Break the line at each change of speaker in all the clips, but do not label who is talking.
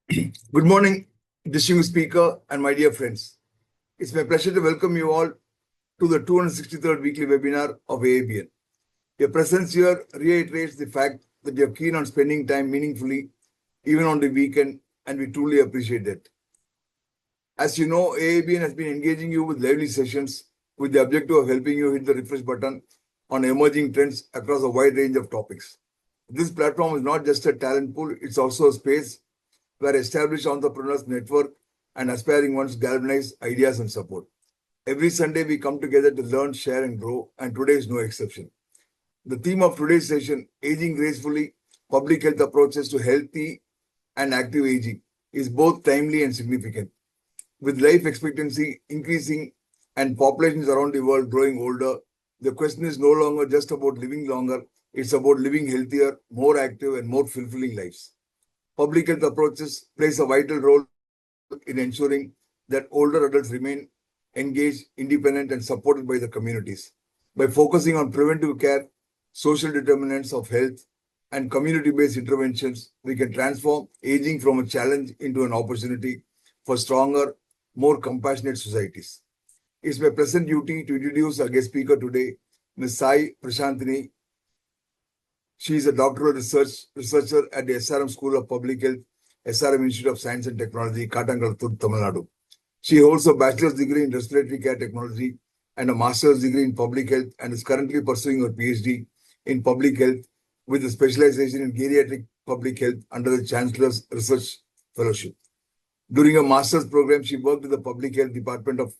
Good morning, distinguished speaker and my dear friends. It's my pleasure to welcome you all to the 263rd weekly webinar of AABN. Your presence here reiterates the fact that you're keen on spending time meaningfully, even on the weekend, and we truly appreciate that. As you know, AABN has been engaging you with lively sessions with the objective of helping you hit the refresh button on emerging trends across a wide range of topics. This platform is not just a talent pool, it's also a space where established entrepreneurs network and aspiring ones galvanize ideas and support. Every Sunday, we come together to learn, share, and grow, and today is no exception. The theme of today's session, Aging Gracefully, Public Health Approaches to Healthy and Active Aging, is both timely and significant. With life expectancy increasing and populations around the world growing older, the question is no longer just about living longer, it's about living healthier, more active, and more fulfilling lives. Public health approaches plays a vital role in ensuring that older adults remain engaged, independent, and supported by the communities. By focusing on preventive care, social determinants of health, and community-based interventions, we can transform aging from a challenge into an opportunity for stronger, more compassionate societies. It's my pleasant duty to introduce our guest speaker today, Ms. SaiPrashanthini. She is a doctoral researcher at the SRM School of Public Health, SRM Institute of Science and Technology, Kattangalattur, Tamil Nadu. She holds a bachelor's degree in respiratory care technology and a master's degree in public health and is currently pursuing her PhD in public health with a specialization in geriatric public health under the Chancellor's Research Fellowship. During her master's program, she worked with the Public Health Department of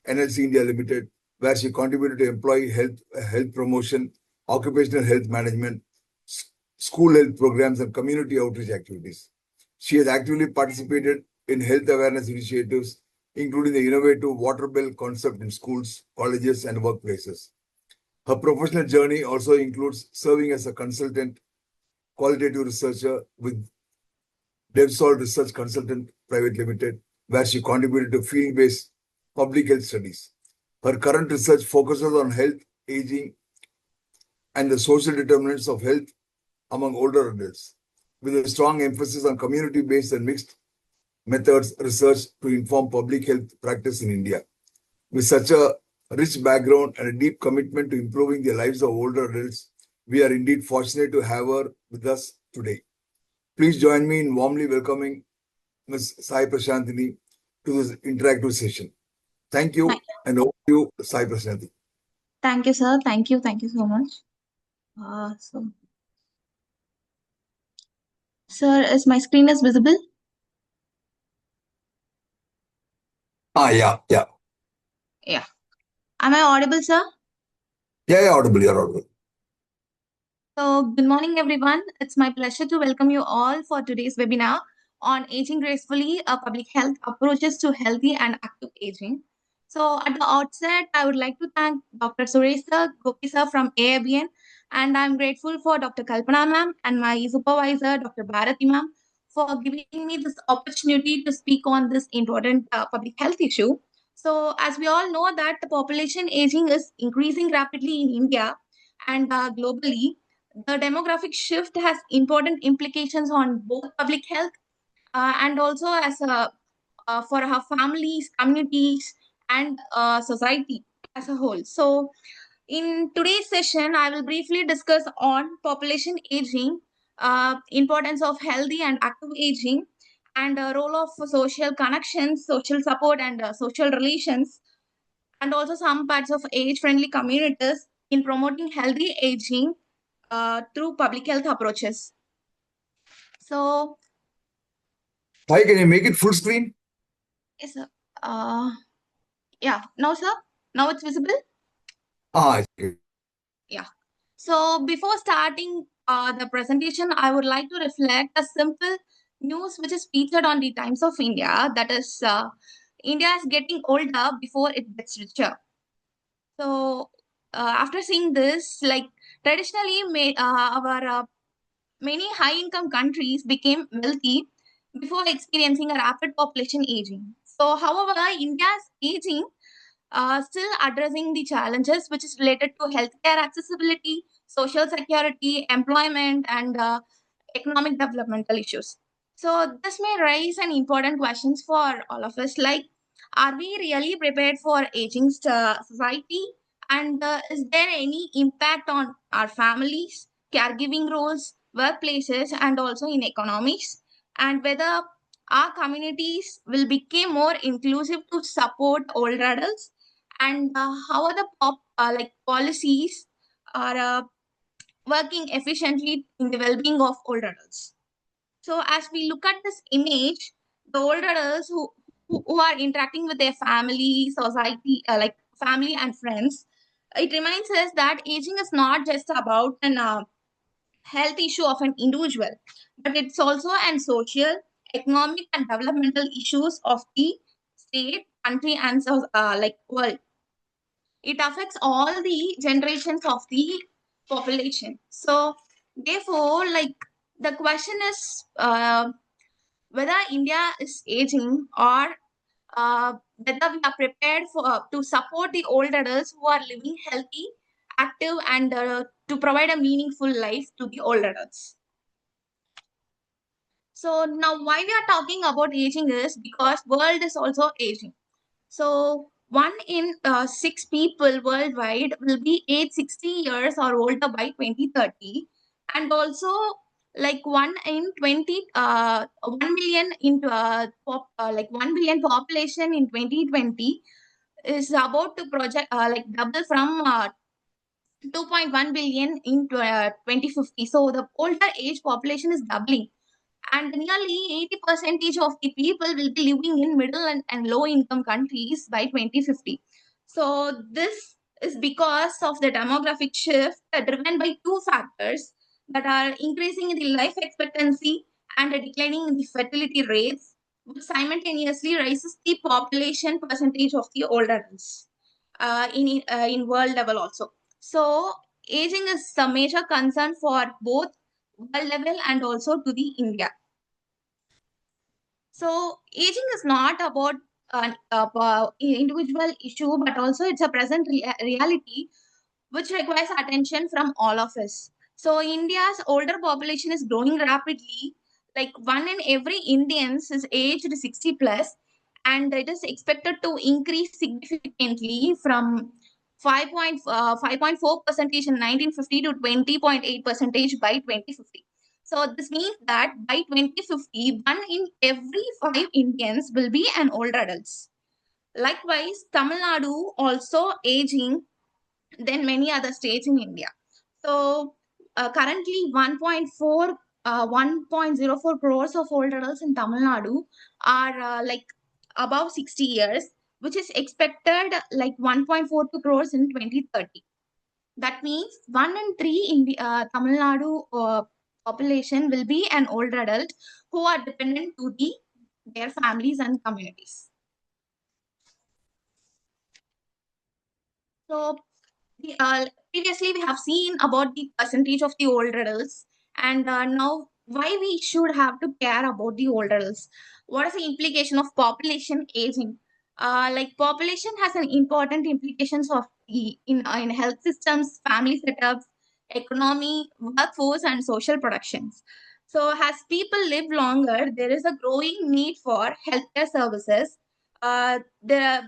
NLC India Limited, where she contributed to employee health promotion, occupational health management, school health programs, and community outreach activities. She has actively participated in health awareness initiatives, including the innovative water bell concept in schools, colleges, and workplaces. Her professional journey also includes serving as a consultant, qualitative researcher with DevSol Research Consultant Private Limited, where she contributed to field-based public health studies. Her current research focuses on health, aging, and the social determinants of health among older adults, with a strong emphasis on community-based and mixed methods research to inform public health practice in India. With such a rich background and a deep commitment to improving the lives of older adults, we are indeed fortunate to have her with us today. Please join me in warmly welcoming Ms. SaiPrashanthini to this interactive session. Thank you, and over to you, SaiPrashanthini.
Thank you, sir. Thank you so much. Sir, is my screen is visible?
Yeah.
Yeah. Am I audible, sir?
Yeah, audible. You're audible.
So, good morning, everyone. It's my pleasure to welcome you all for today's webinar on Aging Gracefully, Public Health Approaches to Healthy and Active Aging. So, at the outset, I would like to thank Dr. Suresh sir, Gopi sir from AABN, and I'm grateful for Dr. Kalpana ma'am and my supervisor, Dr. Bharati ma'am, for giving me this opportunity to speak on this important public health issue. So, as we all know that the population aging is increasing rapidly in India and globally, the demographic shift has important implications on both public health and also as a for our families, communities, and society as a whole. So, in today's session, I will briefly discuss on population aging, importance of healthy and active aging, and role of social connections, social support, and social relations, and also some parts of age-friendly communities in promoting healthy aging through public health approaches. So,
Hi, can you make it full screen?
yes, sir. Yeah, now, sir, now it's visible.
Okay.
Yeah. So, before starting the presentation, I would like to reflect a simple news which is featured on the Times of India. That is, India is getting older before it gets richer. So, after seeing this, like traditionally, our many high-income countries became wealthy before experiencing a rapid population aging. So, however, India's aging still addressing the challenges which is related to healthcare accessibility, social security, employment, and economic developmental issues. So this may raise an important questions for all of us, like, are we really prepared for aging society? And is there any impact on our families, caregiving roles, workplaces, and also in economies? And whether our communities will become more inclusive to support older adults? And how are the policies are working efficiently in the well-being of older adults? So as we look at this image, the older adults who are interacting with their family, society, like family and friends, it reminds us that aging is not just about an health issue of an individual, but it's also an social, economic, and developmental issues of the state, country, and world. It affects all the generations of the population. So therefore, like, the question is whether India is aging, or whether we are prepared for to support the old adults who are living healthy, active, and to provide a meaningful life to the old adults. So now why we are talking about aging is because world is also aging. So one in six people worldwide will be age 60 years or older by 2030. And also, like, 1 in 20, 1 million into 1 billion population in 2020 is about to project double from 2.1 billion in 2050. So the older age population is doubling, and nearly 80% of the people will be living in middle and low income countries by 2050. So this is because of the demographic shift driven by two factors that are increasing in the life expectancy and declining in the fertility rates, which simultaneously raises the population percentage of the older adults in world level also. So aging is a major concern for both world level and also to the India. So aging is not about an individual issue, but also it's a present reality which requires attention from all of us. So India's older population is growing rapidly. Like, one in every Indians is aged 60 plus, and it is expected to increase significantly from 5.4 percentage in 1950 to 20.8 percentage by 2050. So this means that by 2050, one in every five Indians will be an older adults. Likewise, Tamil Nadu also aging than many other states in India. So currently 1.04 crores of old adults in Tamil Nadu are above 60 years, which is expected like 1.42 crores in 2030. That means 1 in 3 in the Tamil Nadu population will be an older adult who are dependent to their families and communities. So previously we have seen about the percentage of the older adults, and now why we should have to care about the older adults. What is the implication of population aging? Like, population has an important implications of in health systems, family setups, economy, workforce, and social productions. So as people live longer, there is a growing need for healthcare services. There are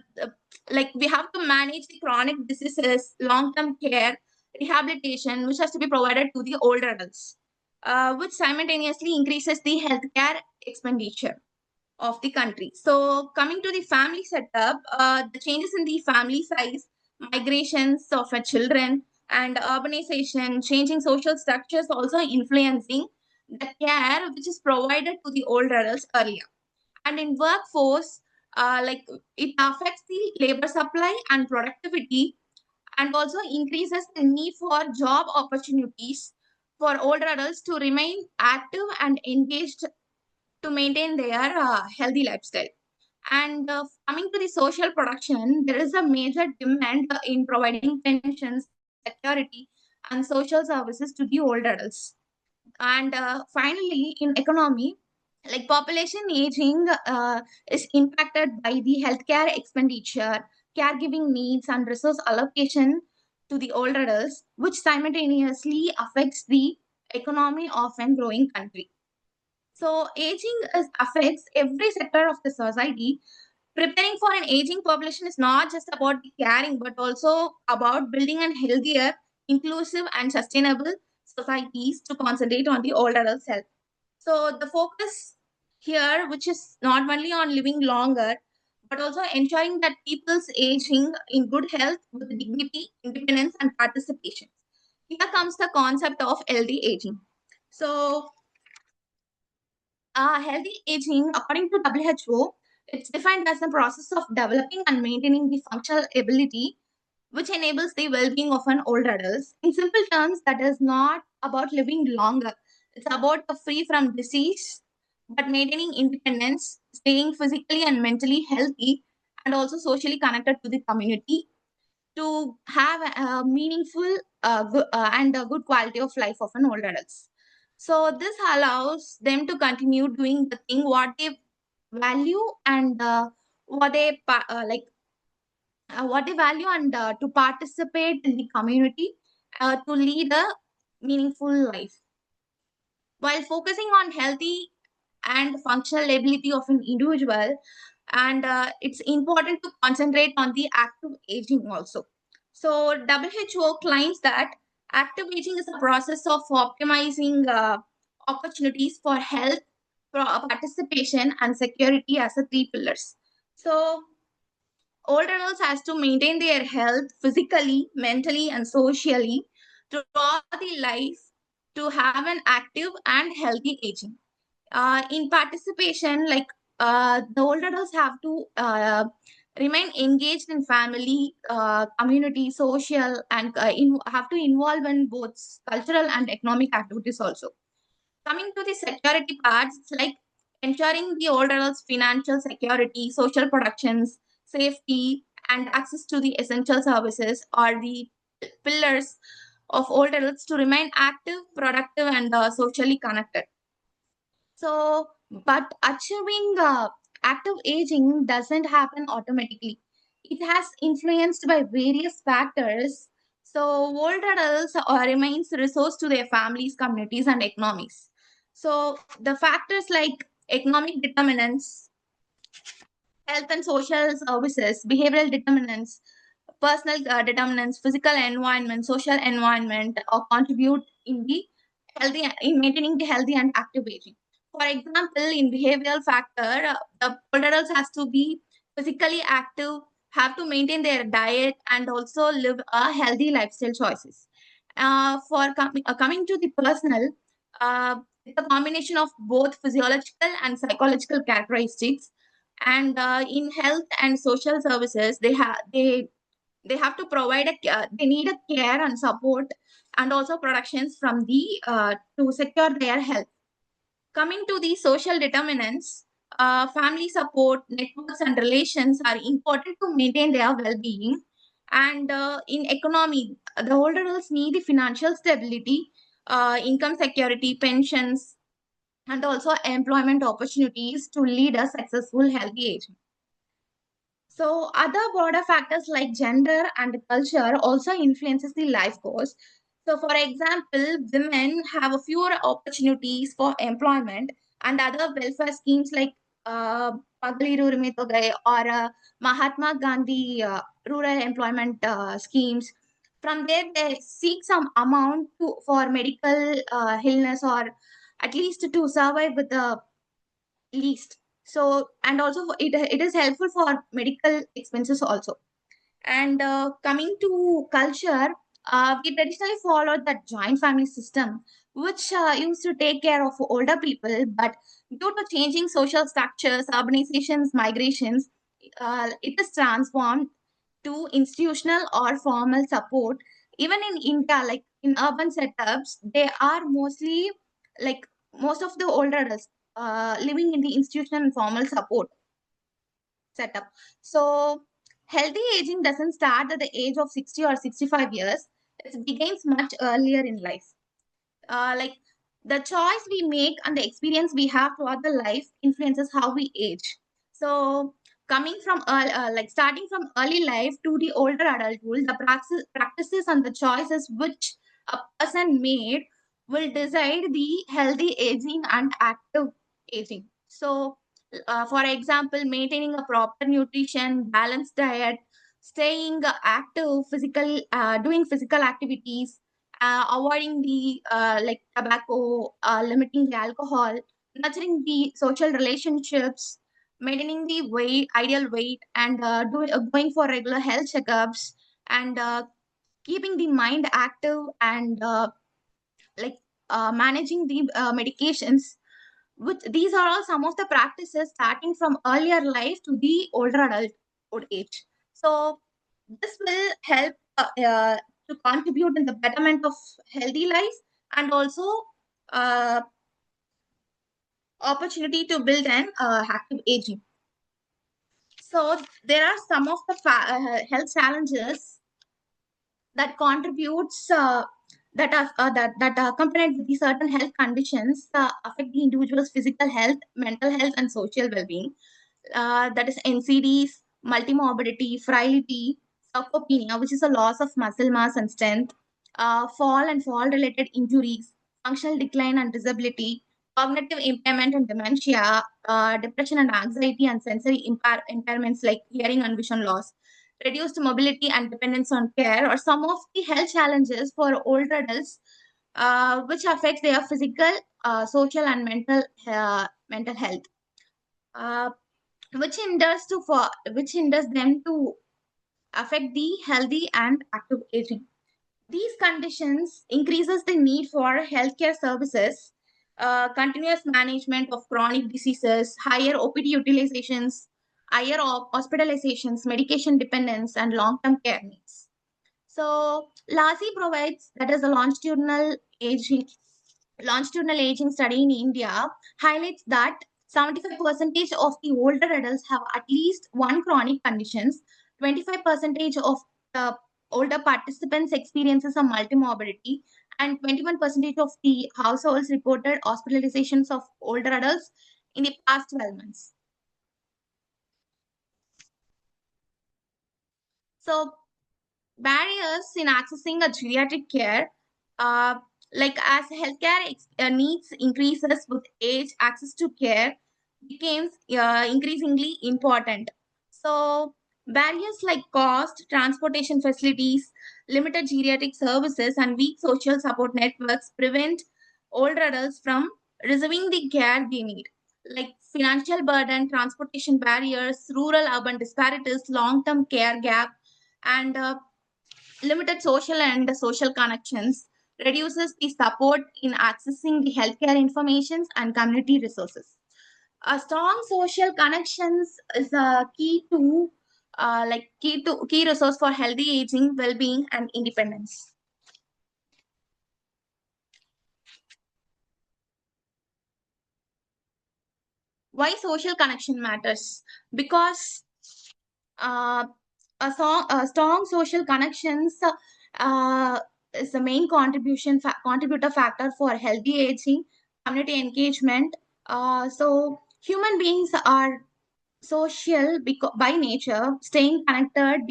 like, we have to manage the chronic diseases, long-term care, rehabilitation, which has to be provided to the older adults, which simultaneously increases the healthcare expenditure of the country. So coming to the family setup, the changes in the family size, migrations of children, and urbanization, changing social structures also influencing the care which is provided to the older adults earlier. And in workforce, like, it affects the labor supply and productivity, and also increases the need for job opportunities for older adults to remain active and engaged to maintain their healthy lifestyle. And coming to the social production, there is a major demand in providing pensions, security, and social services to the older adults. And finally, in economy, like, population aging is impacted by the healthcare expenditure, caregiving needs, and resource allocation to the older adults, which simultaneously affects the economy of a growing country. So aging affects every sector of the society. Preparing for an aging population is not just about caring, but also about building a healthier, inclusive, and sustainable societies to concentrate on the older adults' health. So the focus here, which is not only on living longer, but also ensuring that people's aging in good health with dignity, independence, and participation. Here comes the concept of healthy aging. So healthy aging, according to WHO, it's defined as the process of developing and maintaining the functional ability which enables the well-being of an older adult. In simple terms, that is not about living longer. It's about free from disease, but maintaining independence, staying physically and mentally healthy, and also socially connected to the community to have a meaningful and a good quality of life of an older adults. So this allows them to continue doing the thing what they value and what they value and to participate in the community to lead a meaningful life while focusing on healthy and functional ability of an individual. And it's important to concentrate on the active aging also. So WHO claims that active aging is a process of optimizing opportunities for health, for participation, and security as a three pillars. So older adults has to maintain their health physically, mentally, and socially throughout the life to have an active and healthy aging. In participation, the older adults have to remain engaged in family, community, social, and have to involve in both cultural and economic activities also. Coming to the security parts, it's like ensuring the older adults' financial security, social protections, safety, and access to the essential services are the pillars of older adults to remain active, productive, and socially connected. So, but achieving active aging doesn't happen automatically. It has influenced by various factors. So, older adults remains resource to their families, communities, and economies. So, the factors like economic determinants, health and social services, behavioral determinants, personal determinants, physical environment, social environment, contribute in the healthy in maintaining the healthy and active aging. For example, in behavioral factor, the older adults has to be physically active, have to maintain their diet, and also live a healthy lifestyle choices. Coming to the personal, it's a combination of both physiological and psychological characteristics. And in health and social services, they have to provide they need a care and support and also protections from the to secure their health. Coming to the social determinants, family support, networks, and relations are important to maintain their well-being. And in economy, the older adults need the financial stability, income security, pensions, and also employment opportunities to lead a successful, healthy aging. So other broader factors like gender and culture also influences the life course. So for example, women have a fewer opportunities for employment and other welfare schemes like Pagaliru Urimai Togai or Mahatma Gandhi rural employment schemes. From there, they seek some amount for medical illness or at least to survive with the least. So and also it is helpful for medical expenses also. And coming to culture, we traditionally followed that joint family system which used to take care of older people, but due to changing social structures, urbanizations, migrations, it is transformed to institutional or formal support. Even in India, like in urban setups, they are mostly like most of the older adults living in the institutional and formal support setup. So healthy aging doesn't start at the age of 60 or 65 years. It begins much earlier in life. Like the choice we make and the experience we have throughout the life influences how we age. So coming from starting from early life to the older adulthood, the practices and the choices which a person made will decide the healthy aging and active. aging. So, for example, maintaining a proper nutrition, balanced diet, staying active, doing physical activities, avoiding the like tobacco, limiting the alcohol, nurturing the social relationships, maintaining the ideal weight, and going for regular health checkups, and keeping the mind active, and like managing the medications, which these are all some of the practices starting from earlier life to the older adulthood age. So this will help to contribute in the betterment of healthy life, and also uh, opportunity to build an active aging. So there are some of the health challenges that contributes that are accompanied with the certain health conditions affect the individual's physical health, mental health, and social well-being. That is NCDs, multimorbidity, frailty, sarcopenia, which is a loss of muscle mass and strength, fall and fall-related injuries, functional decline and disability, cognitive impairment and dementia, depression and anxiety, and sensory impairments like hearing and vision loss, reduced mobility and dependence on care, or some of the health challenges for older adults, which affects their physical, social, and mental health. Uh, which hinders them to affect the healthy and active aging. These conditions increases the need for healthcare services, continuous management of chronic diseases, higher OPD utilizations, higher hospitalizations, medication dependence, and long-term care needs. So LASI provides, that is a longitudinal aging study in India, highlights that 75% of the older adults have at least one chronic conditions, 25% of the older participants experiences a multimorbidity, and 21% of the households reported hospitalizations of older adults in the past 12 months. So barriers in accessing a geriatric care, uh, like as healthcare needs increases with age, access to care becomes increasingly important. So barriers like cost, transportation facilities, limited geriatric services, and weak social support networks prevent older adults from receiving the care they need, like financial burden, transportation barriers, rural urban disparities, long-term care gap, and limited social connections reduces the support in accessing the healthcare information and community resources. A strong social connections is a key resource for healthy aging, well-being, and independence. Why social connection matters? Because uh, a strong social connections is the main contributor factor for healthy aging, community engagement. So human beings are social by nature. Staying connected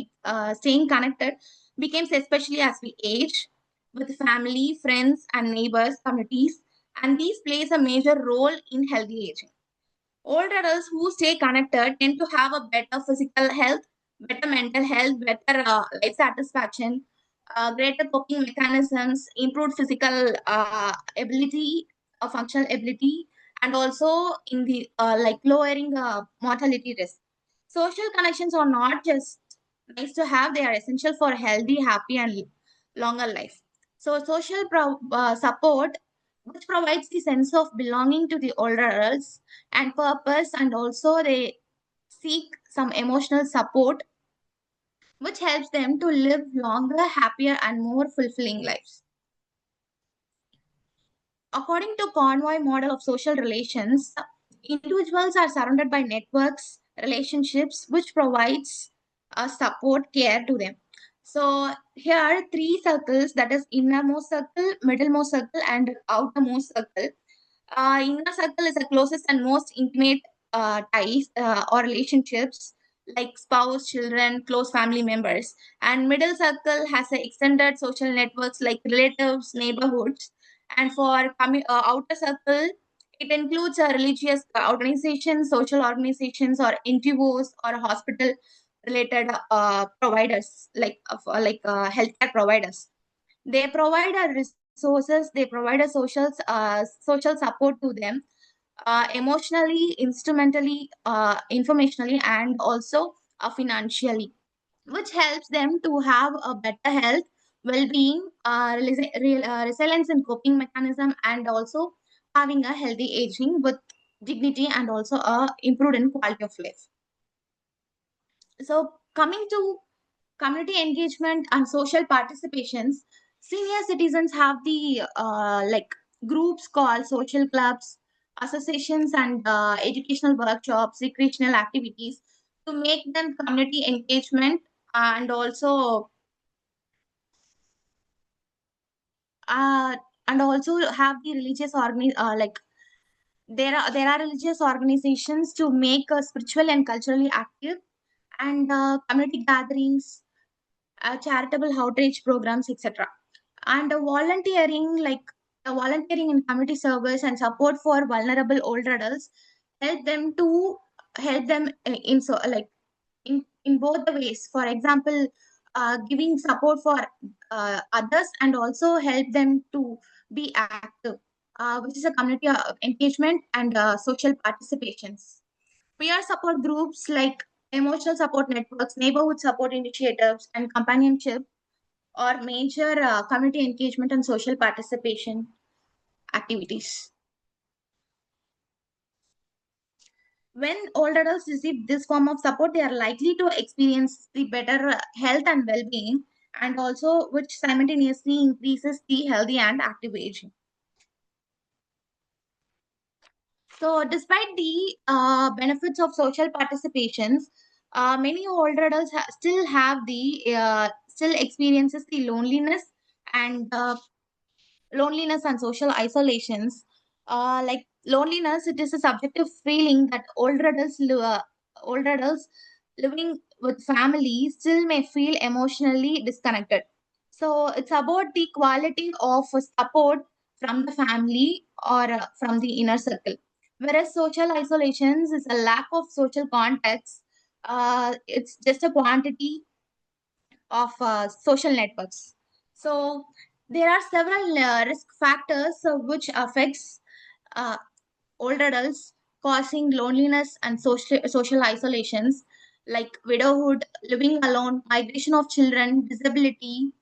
becomes especially as we age, with family, friends, and neighbors, communities, and these plays a major role in healthy aging. Older adults who stay connected tend to have a better physical health, better mental health, better life satisfaction, greater coping mechanisms, improved physical ability, functional ability, and also in the lowering mortality risk. Social connections are not just nice to have; they are essential for healthy, happy, and longer life. So, social support, which provides the sense of belonging to the older adults and purpose, and also they seek some emotional support, which helps them to live longer, happier, and more fulfilling lives. According to Convoy model of social relations, individuals are surrounded by networks, relationships, which provides a support care to them. So here three circles, that is innermost circle, middlemost circle, and outermost circle. Inner circle is the closest and most intimate ties or relationships, like spouse, children, close family members. And middle circle has a extended social networks like relatives, neighborhoods. And for outer circle, It includes religious organizations, social organizations, or NGOs or hospital related providers like healthcare providers. They provide resources, they provide social support to them, emotionally, instrumentally, informationally, and also financially, which helps them to have a better health, well-being, resilience and coping mechanism, and also having a healthy aging with dignity and also a improved in quality of life. So coming to community engagement and social participations, senior citizens have the like groups called social clubs, associations, and educational workshops, recreational activities to make them community engagement, and also uh, have the there are religious organizations to make spiritual and culturally active, and community gatherings, charitable outreach programs, etc. And volunteering in community service and support for vulnerable older adults help them to help them in both the ways. For example, giving support for others and also help them to be active, which is a community engagement and social participations. Peer support groups like emotional support networks, neighborhood support initiatives, and companionship or major community engagement and social participation activities. When old adults receive this form of support, they are likely to experience the better health and well-being, and also which simultaneously increases the healthy and active aging. So, despite the benefits of social participations, many older adults still experiences the loneliness and social isolations. Like loneliness, it is a subjective feeling that older adults living with family still may feel emotionally disconnected. So it's about the quality of support from the family or from the inner circle. Whereas social isolations is a lack of social context. It's just a quantity of social networks. So there are several risk factors which affects uh, older adults, causing loneliness and social isolations, like widowhood, living alone, migration of children, disability,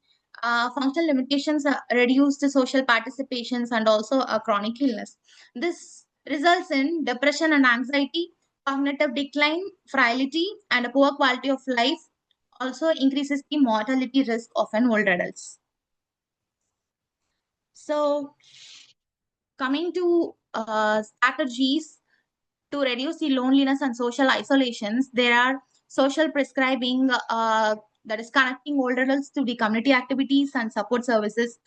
functional limitations, reduced social participations, and also a chronic illness. This results in depression and anxiety, cognitive decline, frailty, and a poor quality of life. Also increases the mortality risk of an older adults. So coming to strategies to reduce the loneliness and social isolations, there are social prescribing, that is connecting older adults to the community activities and support services,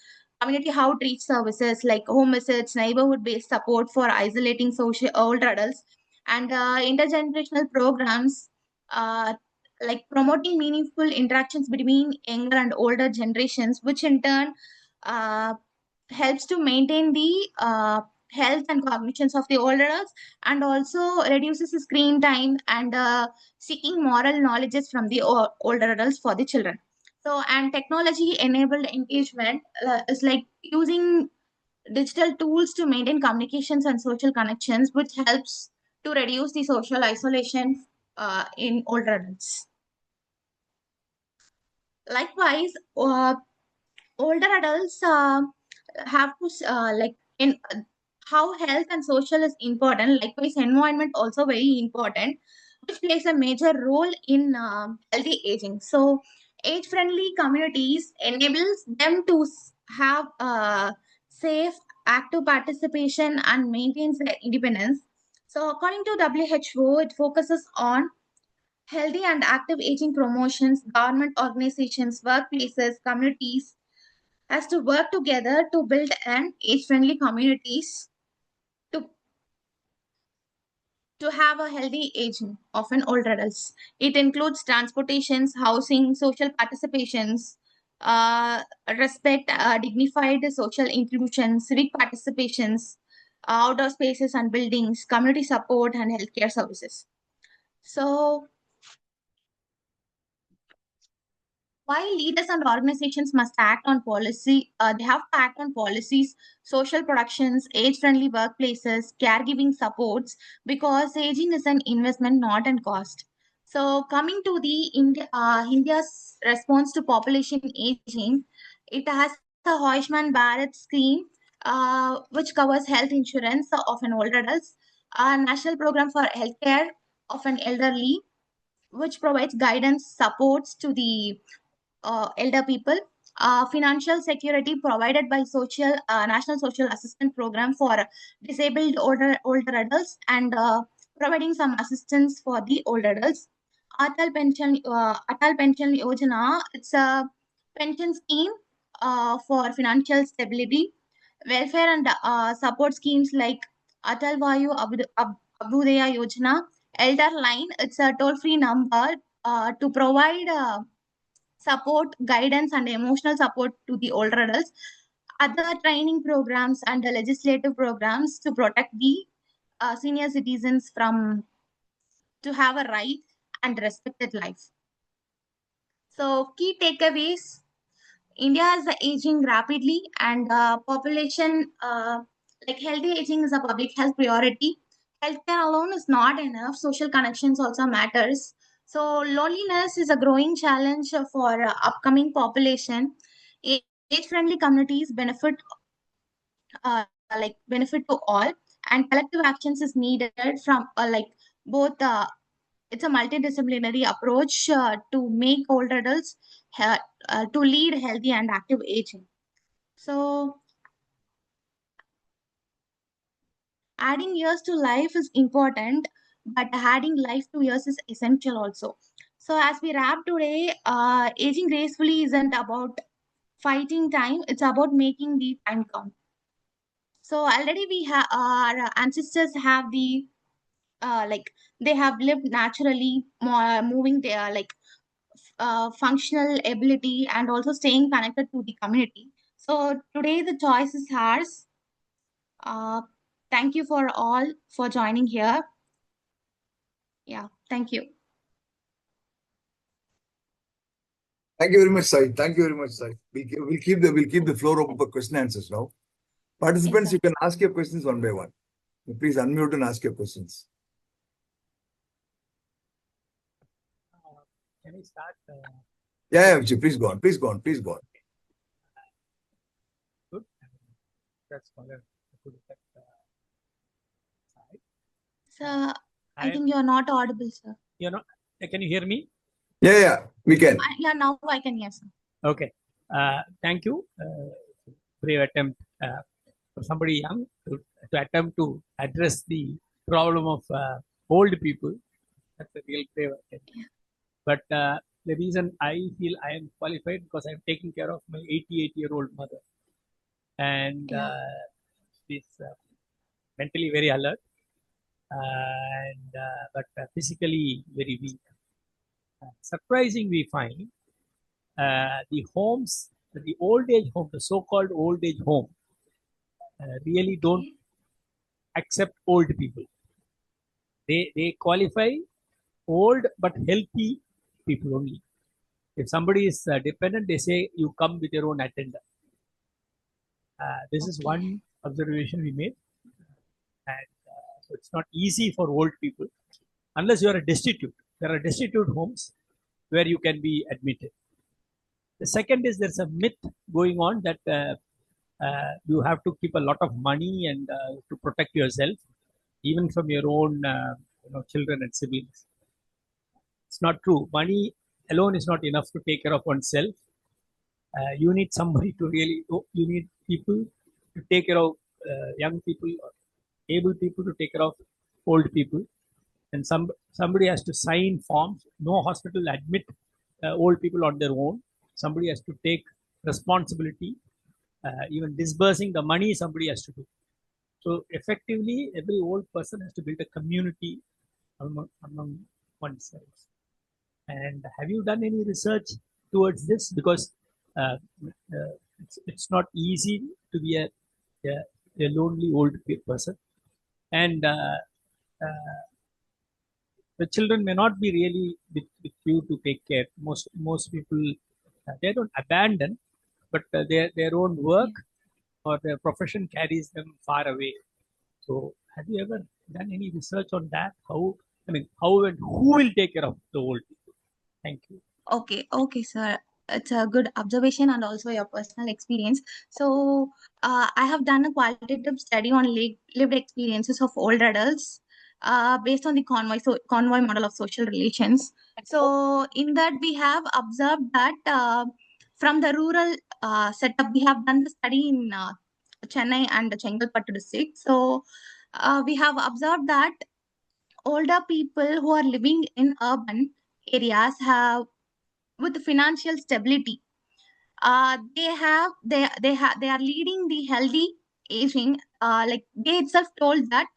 community outreach services like home visits, neighborhood-based support for isolating social older adults, and intergenerational programs, uh, like promoting meaningful interactions between younger and older generations, which in turn uh, helps to maintain the health and cognitions of the older adults, and also reduces the screen time and seeking moral knowledges from the older adults for the children. So, and technology enabled engagement is like using digital tools to maintain communications and social connections, which helps to reduce the social isolation in older adults. Likewise, older adults have to in how health and social is important. Likewise, environment also very important, which plays a major role in healthy aging. So age friendly communities enables them to have safe active participation and maintains their independence. So according to WHO, it focuses on healthy and active aging promotions. Government organizations, workplaces, communities has to work together to build an age-friendly communities to to have a healthy aging of an older adults. It includes transportations, housing, social participations, respect, dignified social inclusion, civic participations, outdoor spaces and buildings, community support, and healthcare services. So, while leaders and organizations must act on policy, they have to act on policies, social productions, age-friendly workplaces, caregiving supports, because aging is an investment, not a cost. So, coming to the India's response to population aging, it has a Ayushman Bharat scheme, which covers health insurance of an older adults, a national program for healthcare of an elderly, which provides guidance, supports to the elder people, financial security provided by social national social assistance program for disabled older adults, and providing some assistance for the older adults. Atal Pension Yojana, it's a pension scheme for financial stability, welfare and support schemes like Atal Vayu Abhyudaya Yojana, Elder Line. It's a toll-free number to provide support, guidance, and emotional support to the older adults. Other training programs and the legislative programs to protect the senior citizens from to have a right and respected life. So, key takeaways: India is aging rapidly, and population like healthy aging is a public health priority. Healthcare alone is not enough. Social connections also matters. So loneliness is a growing challenge for upcoming population. Age-friendly communities benefit to all, and collective actions is needed from both. It's a multidisciplinary approach to make older adults to lead healthy and active aging. So, adding years to life is important, but adding life to years is essential also. So, as we wrap today, aging gracefully isn't about fighting time, it's about making the time count. So, already we have our ancestors have the like they have lived naturally, moving their functional ability and also staying connected to the community. So today the choice is ours. Uh, Thank you for all for joining here. Yeah, thank you.
Thank you very much, Sai. Thank you very much, Sai. We'll keep the floor open for question and answers now. Participants,
Exactly.
you can ask your questions one by one. Please unmute and ask your questions.
Can we start?
Yeah, Vijay, please go on. Please go on. Please go on.
Good. That's all. Good effect.
Sir, I think you're not audible, sir.
You're not. Can you hear me?
Yeah, we can.
Yeah, now I can hear, sir.
Okay. Thank you. Brave attempt for somebody young to attempt to address the problem of old people. That's a real brave attempt.
Yeah.
But the reason I feel I am qualified because I'm taking care of my 88-year-old mother, and she's mentally very alert, and but physically very weak. Surprising, we find the homes, the old age home, the so-called old age home, really don't accept old people. They qualify old but healthy people only. If somebody is dependent, they say you come with your own attendant. This is one observation we made, and so it's not easy for old people unless you are a destitute. There are destitute homes where you can be admitted. The second is there's a myth going on that you have to keep a lot of money and to protect yourself, even from your own children and siblings. It's not true. Money alone is not enough to take care of oneself. You need somebody to really. You need people to take care of young people, able people to take care of old people, and somebody has to sign forms. No hospital admit old people on their own. Somebody has to take responsibility. Even disbursing the money, somebody has to do. So effectively, every old person has to build a community among oneself. And have you done any research towards this? Because it's not easy to be a lonely old person, and the children may not be really with you to take care. Most people they don't abandon, but their own work or their profession carries them far away. So, have you ever done any research on that? How and who will take care of the old people? Thank you.
Okay, sir. It's a good observation and also your personal experience. So, I have done a qualitative study on lived experiences of older adults, based on the convoy model of social relations. So, in that we have observed that from the rural setup, we have done the study in Chennai and Chengalpattu district. So, we have observed that older people who are living in urban areas have with financial stability, they are leading the healthy aging. Like they itself told that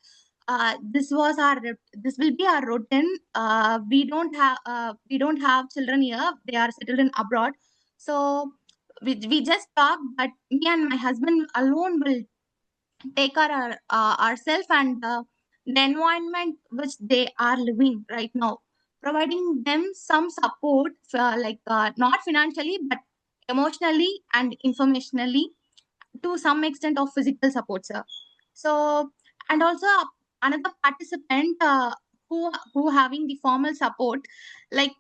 this will be our routine. We don't have children here, they are settled in abroad. So we just talk, but me and my husband alone will take ourselves and the environment which they are living right now, providing them some support, not financially but emotionally and informationally, to some extent of physical support, sir. So, and also another participant who having the formal support, like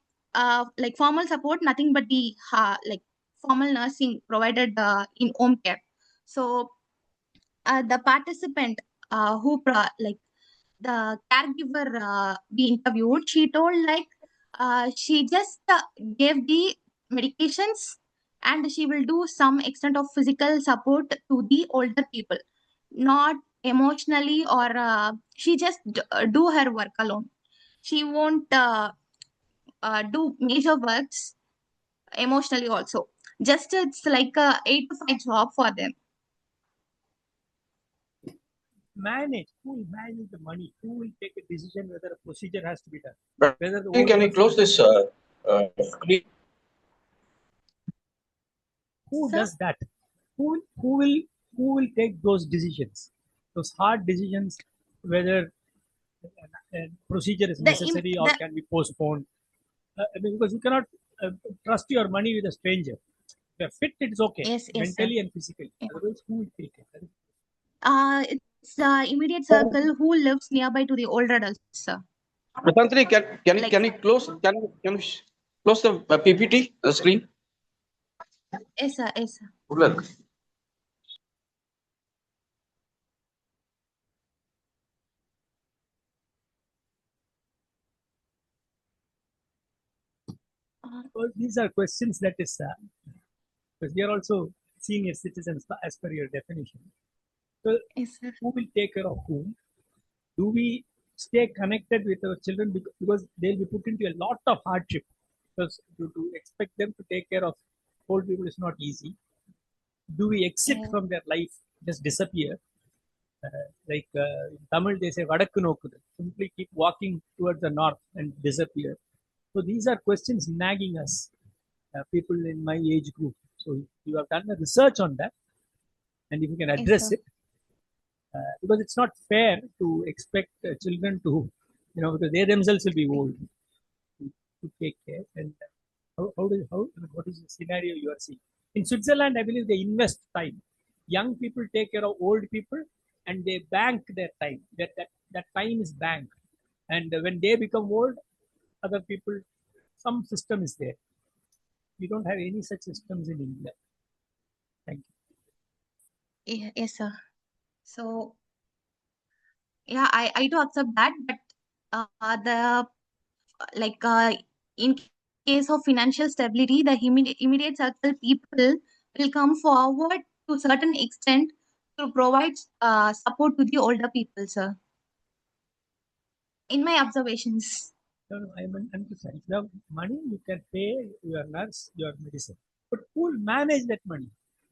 formal support, nothing but the formal nursing provided in home care. So the participant like the caregiver we interviewed, she told like she just gave the medications and she will do some extent of physical support to the older people, not emotionally, or she just do her work alone. She won't do major works emotionally also. Just it's like a 8 to 5 job for them.
Who will manage the money? Who will take a decision whether a procedure has to be done?
But
Whether the
can you close this screen?
Who
Sir?
does that? Who will take those decisions? Those hard decisions, whether a procedure is necessary or can be postponed. Because you cannot trust your money with a stranger. If you're fit, it's okay,
Yes,
mentally
sir.
and physically. Otherwise, who will take it?
It's immediate circle who lives nearby to the older adults, sir.
Prashanthini, can you close close the PPT, the screen?
Yes, sir. Yes, sir.
Good luck.
Well, these are questions that is because we are also senior citizens as per your definition. So,
Yes, sir.
who will take care of whom? Do we stay connected with our children because they'll be put into a lot of hardship? Because to expect them to take care of old people is not easy. Do we exit from their life, just disappear? In Tamil, they say vadakku nokkudu, simply keep walking towards the north and disappear. So these are questions nagging us, people in my age group. So if you have done a research on that, and if you can address
Yes,
it, because it's not fair to expect children to, because they themselves will be old to take care. And what is the scenario you are seeing? In Switzerland, I believe they invest time. Young people take care of old people and they bank their time. That time is banked. And when they become old, other people, some system is there. We don't have any such systems in India. Thank you.
Yes, sir. So, yeah, I do accept that, but the like in case of financial stability, the immediate circle people will come forward to certain extent to provide support to the older people, sir. In my observations.
No, I'm understanding. The money you can pay your nurse, your medicine. But who will manage that money?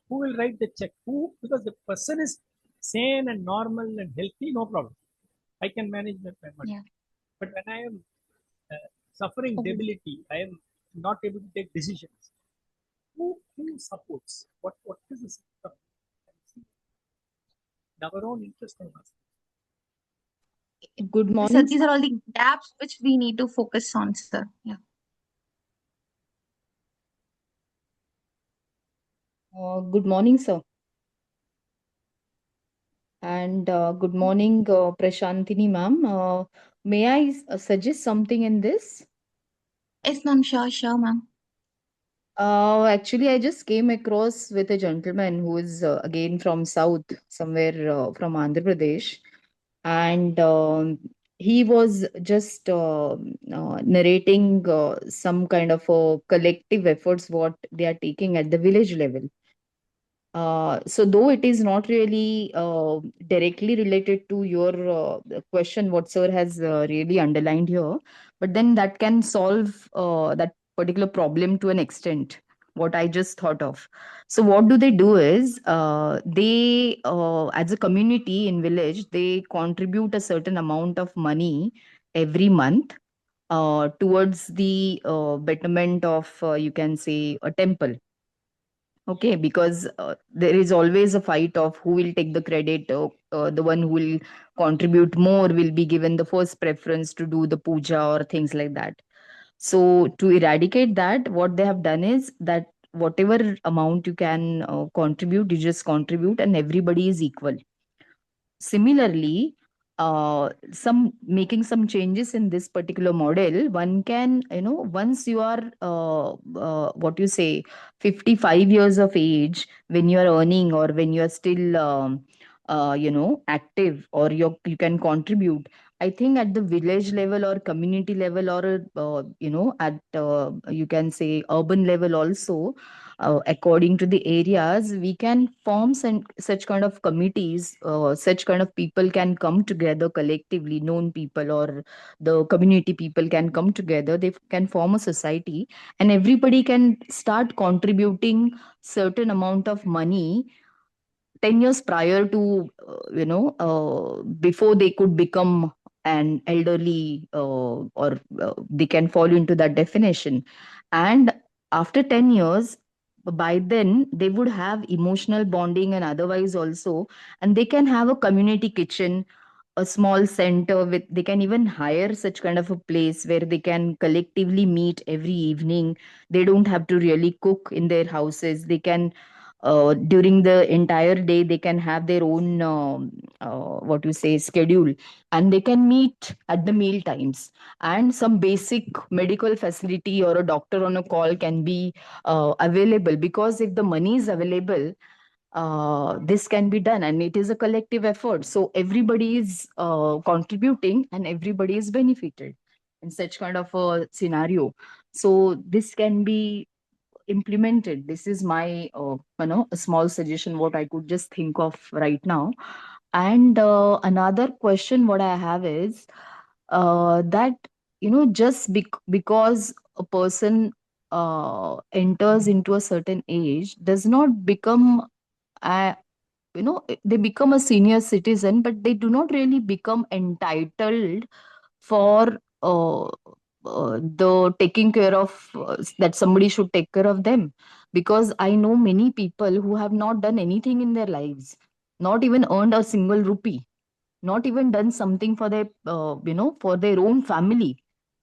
Who will write the check? Who? Because the person is sane and normal and healthy, no problem. I can manage my money.
Yeah.
But when I am suffering debility, I am not able to take decisions. Who supports? What is the system? in our own interest.
Good
Sir,
morning.
these are all the gaps which we need to focus on, sir. Yeah.
Good morning, sir. And good morning, Prashanthini ma'am. May I suggest something in this?
Yes, ma'am. Sure, ma'am.
Actually, I just came across with a gentleman who is again from South, somewhere from Andhra Pradesh, and he was just narrating some kind of collective efforts what they are taking at the village level. So though it is not really directly related to your question, what sir has really underlined here, but then that can solve that particular problem to an extent. What I just thought of. So what do they do is they, as a community in village, they contribute a certain amount of money every month towards the betterment of, you can say, a temple. Okay, because there is always a fight of who will take the credit. The one who will contribute more will be given the first preference to do the puja or things like that. So, to eradicate that, what they have done is that whatever amount you can contribute, you just contribute, and everybody is equal. Similarly, some making some changes in this particular model, one can, once you are what you say 55 years of age, when you are earning or when you are still active, or you can contribute. I think at the village level or community level, or at you can say urban level also, according to the areas, we can form such kind of committees. Such kind of people can come together collectively, known people or the community people can come together. They can form a society, and everybody can start contributing certain amount of money 10 years prior to, before they could become an elderly, or they can fall into that definition. And after 10 years, by then they would have emotional bonding and otherwise also, and they can have a community kitchen, a small center. With they can even hire such kind of a place where they can collectively meet every evening. They don't have to really cook in their houses. They can, during the entire day, they can have their own, what you say, schedule, and they can meet at the meal times. And some basic medical facility or a doctor on a call can be available, because if the money is available, this can be done, and it is a collective effort, so everybody is contributing and everybody is benefited in such kind of a scenario. So this can be implemented. This is my a small suggestion what I could just think of right now. And another question what I have is that, just because a person enters into a certain age does not become a, they become a senior citizen, but they do not really become entitled for the taking care of, that somebody should take care of them. Because I know many people who have not done anything in their lives, not even earned a single rupee, not even done something for their, for their own family,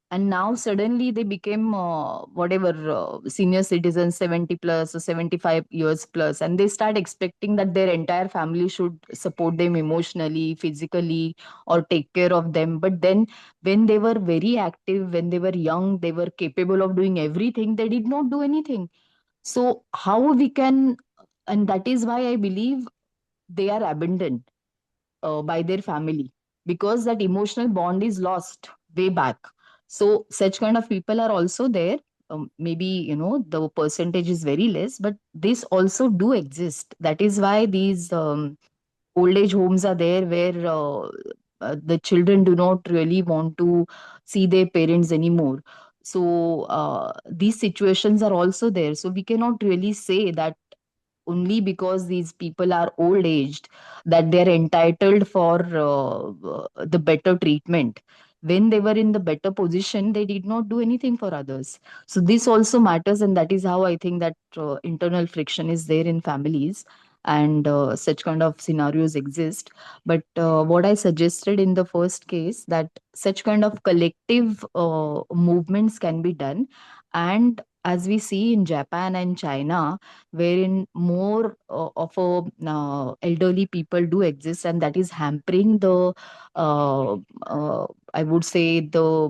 and now suddenly they became whatever, senior citizens, 70 plus or 75 years plus, and they start expecting that their entire family should support them emotionally, physically, or take care of them. But then when they were very active, when they were young, they were capable of doing everything, they did not do anything. So how we can, and that is why I believe they are abandoned by their family, because that emotional bond is lost way back. So such kind of people are also there. Maybe, the percentage is very less, but this also do exist. That is why these old age homes are there, where the children do not really want to see their parents anymore. So these situations are also there, so we cannot really say that only because these people are old aged that they're entitled for the better treatment. When they were in the better position, they did not do anything for others. So this also matters, and that is how I think that internal friction is there in families. and such kind of scenarios exist. But what I suggested in the first case, that such kind of collective movements can be done. And as we see in Japan and China, wherein more of a elderly people do exist, and that is hampering the I would say uh,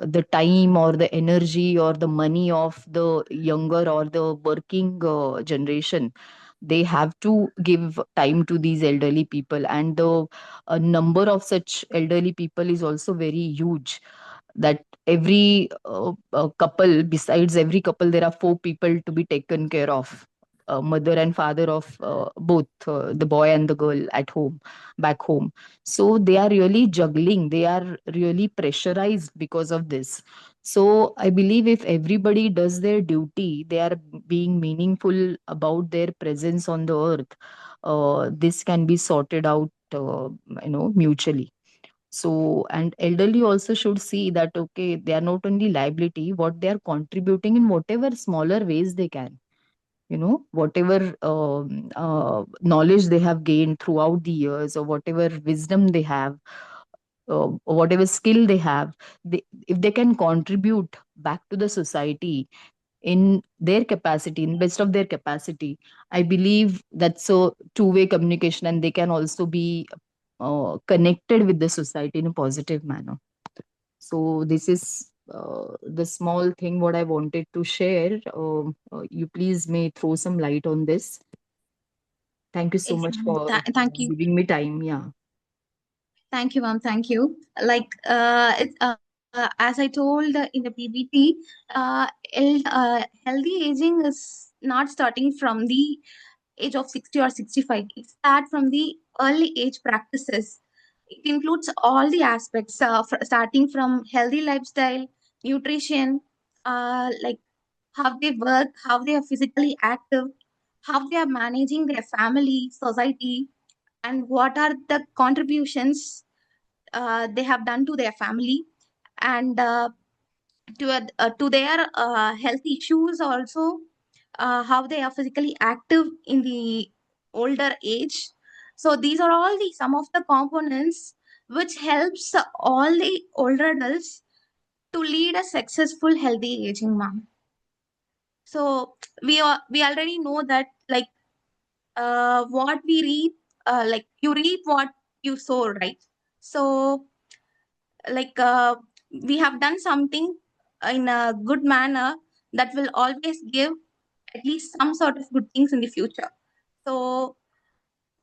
the time or the energy or the money of the younger or the working generation. They have to give time to these elderly people, and the number of such elderly people is also very huge, that every couple, besides every couple, there are four people to be taken care of, mother and father of both the boy and the girl at home, back home. So they are really juggling, they are really pressurized because of this. So I believe if everybody does their duty, they are being meaningful about their presence on the earth, this can be sorted out mutually. So, and elderly also should see that, okay, they are not only liability, what they are contributing in whatever smaller ways they can. Whatever knowledge they have gained throughout the years, or whatever wisdom they have, or whatever skill they have, if they can contribute back to the society in their capacity, in best of their capacity, I believe that's a two-way communication, and they can also be connected with the society in a positive manner. So this is the small thing what I wanted to share. You please may throw some light on this. Thank you so
Yes,
much
ma'am.
for
Thank you.
giving me time. Yeah.
Thank you, ma'am. Thank you. Like, as I told in the PPT, healthy aging is not starting from the age of 60 or 65. It starts from the early age practices. It includes all the aspects, starting from healthy lifestyle, nutrition, like how they work, how they are physically active, how they are managing their family, society, and what are the contributions they have done to their family, and to their health issues also, how they are physically active in the older age. So these are all the some of the components which helps all the older adults to lead a successful healthy aging, ma'am. So we already know that, like, what we reap, like you reap what you sow, right? So, like, we have done something in a good manner that will always give at least some sort of good things in the future. So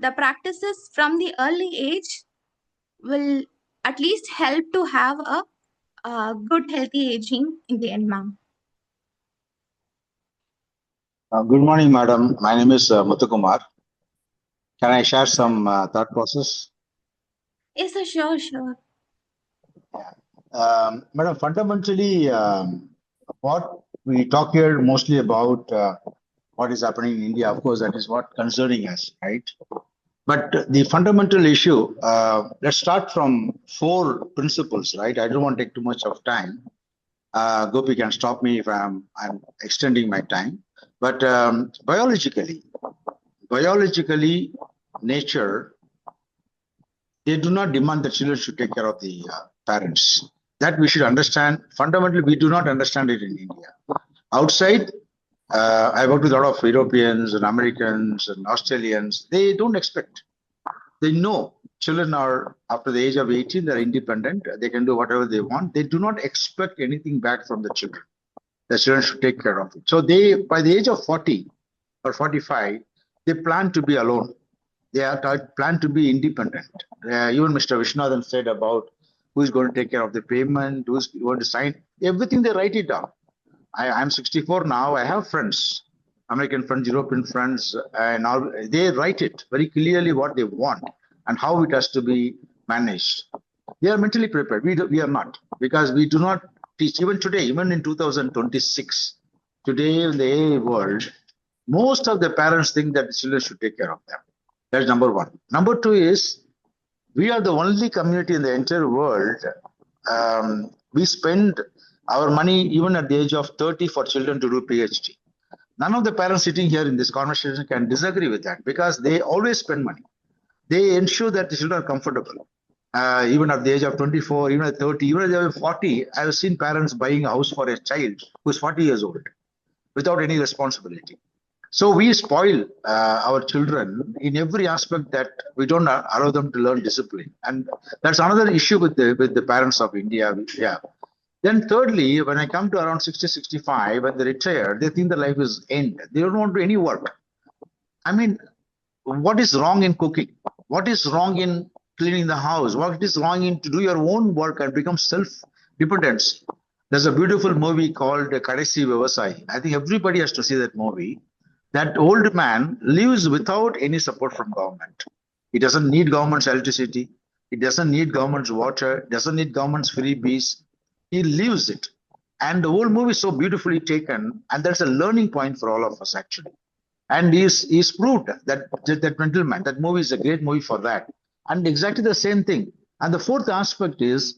the practices from the early age will at least help to have a good healthy aging in the end, ma'am.
Good morning, madam. My name is Muthukumar. Can I share some thought process?
Yes, sir, sure.
Madam, fundamentally, what we talk here mostly about what is happening in India, of course, that is what concerning us, right? But the fundamental issue, let's start from four principles, right? I don't want to take too much of time. Gopi can stop me if I'm extending my time. But biologically, nature, they do not demand that children should take care of the parents. That we should understand. Fundamentally, we do not understand it in India. Outside, I work with a lot of Europeans and Americans and Australians. They don't expect. They know children are, after the age of 18, they're independent. They can do whatever they want. They do not expect anything back from the children. The children should take care of it. So they, by the age of 40 or 45, they plan to be alone. They are plan to be independent. Even Mr. Vishnathan said about who is going to take care of the payment, who is going to sign, everything they write it down. I'm 64 now. I have friends, American friends, European friends, and now they write it very clearly what they want and how it has to be managed. They are mentally prepared. We are not, because we do not teach. Even today, even in 2026, today in the AA world, most of the parents think that the children should take care of them. That's number one. Number two is, we are the only community in the entire world. We spend our money even at the age of 30 for children to do PhD. None of the parents sitting here in this conversation can disagree with that because they always spend money. They ensure that the children are comfortable. Even at the age of 24, even at 30, even at the age of 40, I have seen parents buying a house for a child who is 40 years old without any responsibility. So we spoil our children in every aspect that we don't allow them to learn discipline. And that's another issue with the parents of India. Yeah. Then thirdly, when I come to around 60, 65, when they retire, they think the life is end. They don't want to do any work. I mean, what is wrong in cooking? What is wrong in cleaning the house? What is wrong in to do your own work and become self-dependent? There's a beautiful movie called Kadesi Vyavasai. I think everybody has to see that movie. That old man lives without any support from government. He doesn't need government's electricity. He doesn't need government's water. Doesn't need government's freebies. He lives it. And the whole movie is so beautifully taken. And that's a learning point for all of us, actually. And he's proved that gentleman, that movie is a great movie for that. And exactly the same thing. And the fourth aspect is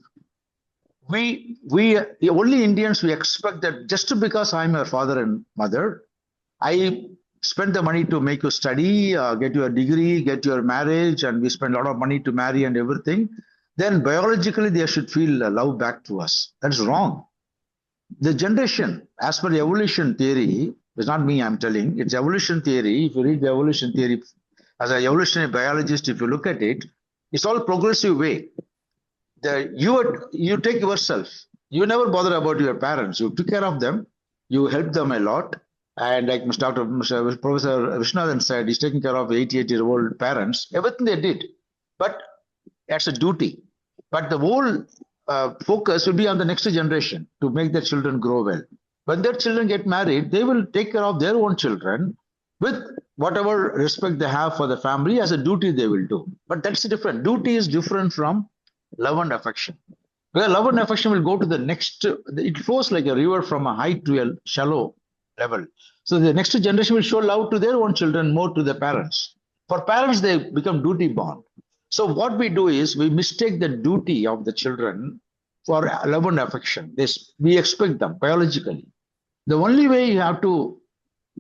we the only Indians, we expect that just because I'm your father and mother, I spend the money to make you study, get your degree, get your marriage, and we spend a lot of money to marry and everything, then biologically they should feel love back to us. That's wrong. The generation, as per the evolution theory, it's not me I'm telling, it's evolution theory. If you read the evolution theory, as an evolutionary biologist, if you look at it, it's all progressive way. You take yourself. You never bother about your parents. You took care of them. You helped them a lot. And like Professor Vishnathan said, he's taking care of 88-year-old parents. Everything they did. But that's a duty. But the whole focus will be on the next generation to make their children grow well. When their children get married, they will take care of their own children with whatever respect they have for the family as a duty they will do. But that's different. Duty is different from love and affection. Because love and affection will go to the next, it flows like a river from a high to a shallow level. So the next generation will show love to their own children more to the parents. For parents, they become duty bound. So what we do is we mistake the duty of the children for love and affection. We expect them biologically. The only way you have to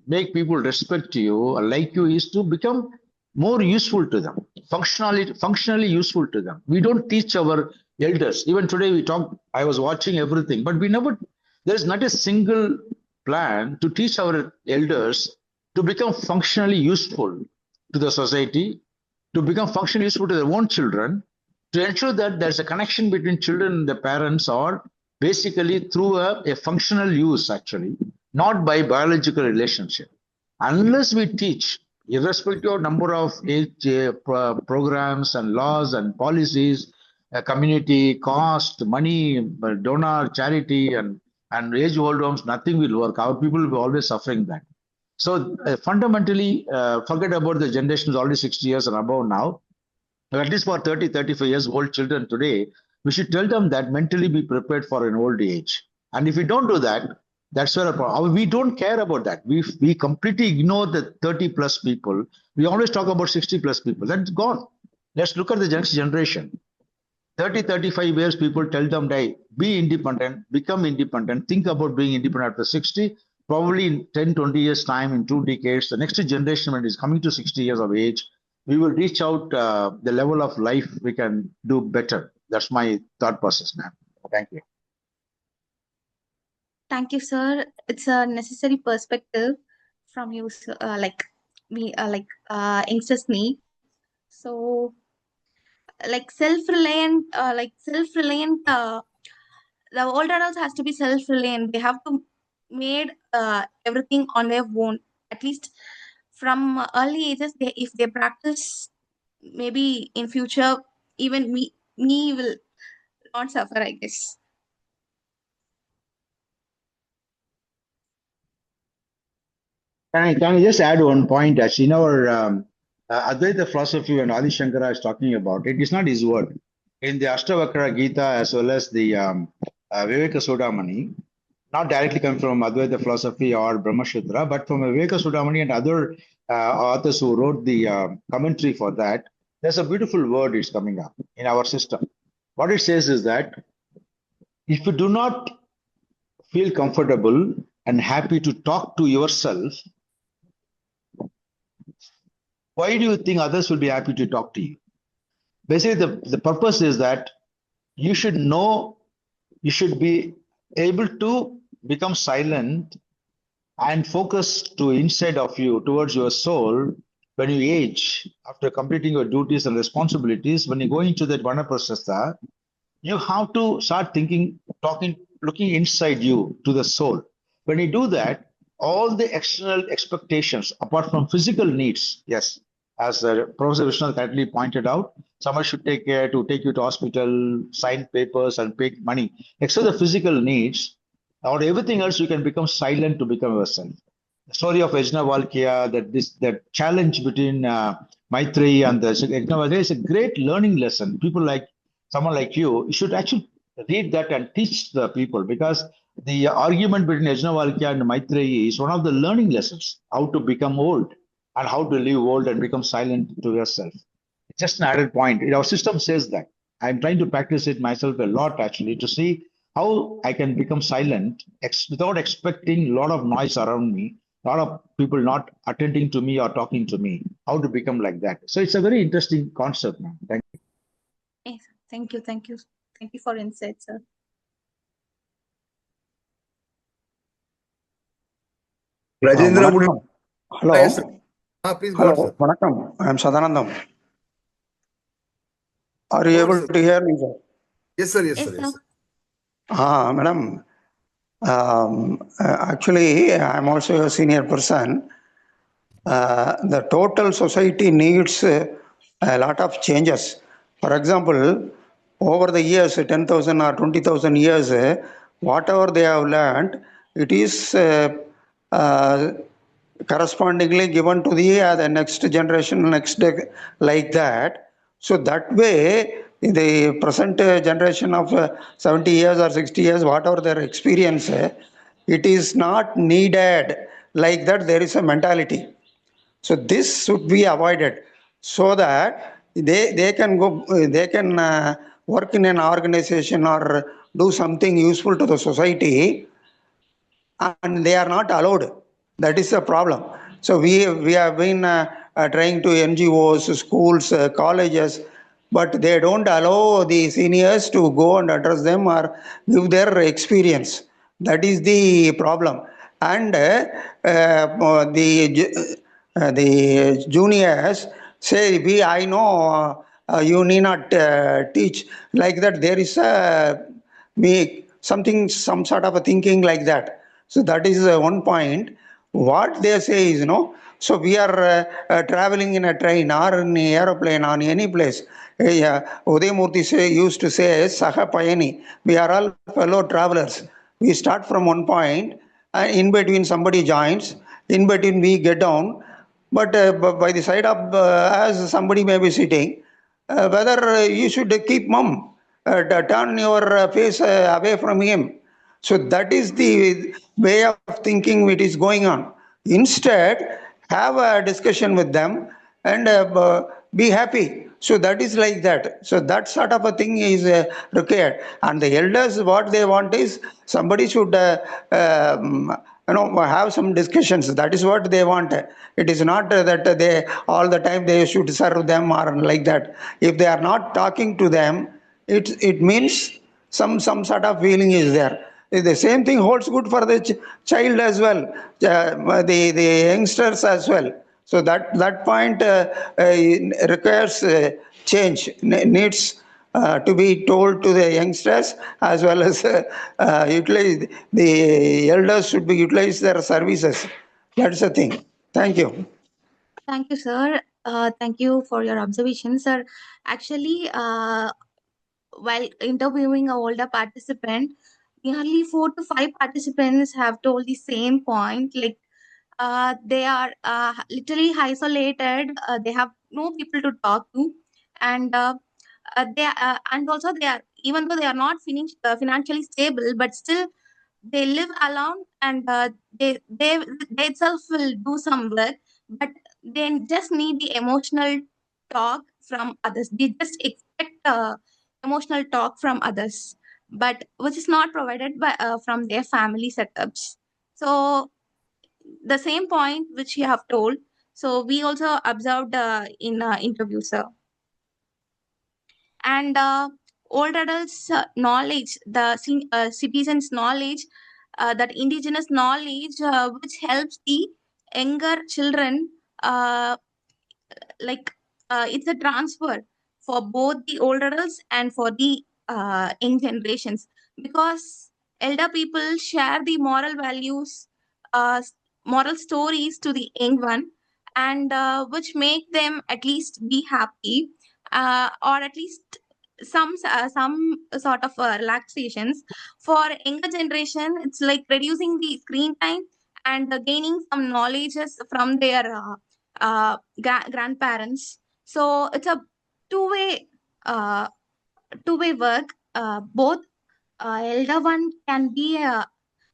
make people respect you or like you is to become more useful to them, functionally useful to them. We don't teach our elders. Even today we talk, I was watching everything, but there is not a single plan to teach our elders to become functionally useful to the society, to become functionally useful to their own children, to ensure that there's a connection between children and the parents, or basically through a functional use, actually, not by biological relationship. Unless we teach, irrespective of number of programs and laws and policies, community, cost, money, donor, charity, and age-old homes, nothing will work. Our people will be always suffering that. So fundamentally, forget about the generation who's already 60 years and above now. At least for 30, 35 years old children today, we should tell them that mentally be prepared for an old age. And if we don't do that, that's where we don't care about that. We completely ignore the 30 plus people. We always talk about 60 plus people. That's gone. Let's look at the next generation. 30, 35 years, people tell them, be independent, become independent, think about being independent after 60. Probably in 10, 20 years time, in 2 decades, the next generation, when it is coming to 60 years of age, we will reach out the level of life we can do better. That's my thought process, ma'am. Thank you.
Thank you, sir. It's a necessary perspective from you, youngsters need. So, self-reliant, the old adults has to be self-reliant. They have to made everything on their own. At least from early ages, if they practice, maybe in future, even me will not suffer, I guess.
Can I just add one point? As in our Advaita philosophy, when Adi Shankara is talking about it, it's not his word. In the Ashtavakra Gita, as well as the Viveka Sudamani, not directly coming from Advaita philosophy or Brahmasutra, but from Viveka Sudamani and other authors who wrote the commentary for that, there's a beautiful word is coming up in our system. What it says is that if you do not feel comfortable and happy to talk to yourself, why do you think others will be happy to talk to you? Basically, the purpose is that you should know, you should be able to become silent and focus to inside of you towards your soul when you age, after completing your duties and responsibilities. When you go into that vanaprasastha, you have to start thinking, talking, looking inside you to the soul. When you do that, all the external expectations, apart from physical needs, yes, as Professor Vishnu kindly pointed out, someone should take care to take you to hospital, sign papers, and pay money. Except the physical needs, or everything else, you can become silent to become yourself. The story of Yajnavalkya, that challenge between Maitreyi and the Yajnavalkya is a great learning lesson. People like someone like you should actually read that and teach the people, because the argument between Yajnavalkya and Maitreyi is one of the learning lessons, how to become old and how to live old and become silent to yourself. It's just an added point. Our system says that. I'm trying to practice it myself a lot actually to see how I can become silent without expecting a lot of noise around me, a lot of people not attending to me or talking to me, how to become like that. So it's a very interesting concept. Thank you.
Yes, thank you, thank you, thank you for insight, sir.
Rajendra, would you?
Hello.
Yes, sir. Please go on,
Hello.
sir.
Vanakkam. I am Sadanandam. Are you
Go on,
able
sir.
to hear me, sir?
Yes, sir. Yes,
Yes,
sir. Yes,
sir.
sir.
Madam. Actually, I am also a senior person. The total society needs a lot of changes. For example, over the years, 10,000 or 20,000 years, whatever they have learned, it is correspondingly given to the next generation, like that. So that way, in the present generation of 70 years or 60 years, whatever their experience, it is not needed. Like that, there is a mentality. So this should be avoided, so that they can go, they can work in an organization or do something useful to the society, and they are not allowed. That is the problem. So we have been trying to NGOs, schools, colleges, but they don't allow the seniors to go and address them or give their experience. That is the problem. And the juniors say, "We, I know, you need not teach." Like that, there is a some sort of a thinking like that. So that is one point. What they say is, so we are traveling in a train or in an aeroplane on any place. Udayamurthy used to say, Saha Payani, we are all fellow travelers. We start from one point, in between somebody joins, in between we get down, but by the side of as somebody may be sitting, whether you should keep mum, turn your face away from him. So that is the way of thinking which is going on. Instead, have a discussion with them and be happy. So that is like that. So that sort of a thing is required. And the elders, what they want is somebody should have some discussions. That is what they want. It is not that they all the time they should serve them or like that. If they are not talking to them, it means some sort of feeling is there. The same thing holds good for the child as well, the youngsters as well. So that point requires change, needs to be told to the youngsters, as well as utilize the elders should be utilize their services. That's the thing. Thank you.
Thank you, sir. Thank you for your observation, sir. Actually, while interviewing a older participant, nearly 4 to 5 participants have told the same point. Like, they are literally isolated. They have no people to talk to, and and also they are, even though they are not financially stable, but still they live alone, and they itself will do some work, but they just need the emotional talk from others. They just expect emotional talk from others, but which is not provided by from their family setups. So the same point which you have told, so we also observed in interview, sir. And old adults knowledge, the citizens knowledge, that indigenous knowledge which helps the younger children, uh, like it's a transfer for both the old adults and for the young generations, because elder people share the moral values, uh, moral stories to the young one, and which make them at least be happy, or at least some sort of relaxations. For younger generation, it's like reducing the screen time and gaining some knowledges from their grandparents. So it's a two-way uh, two-way work. Both elder one can be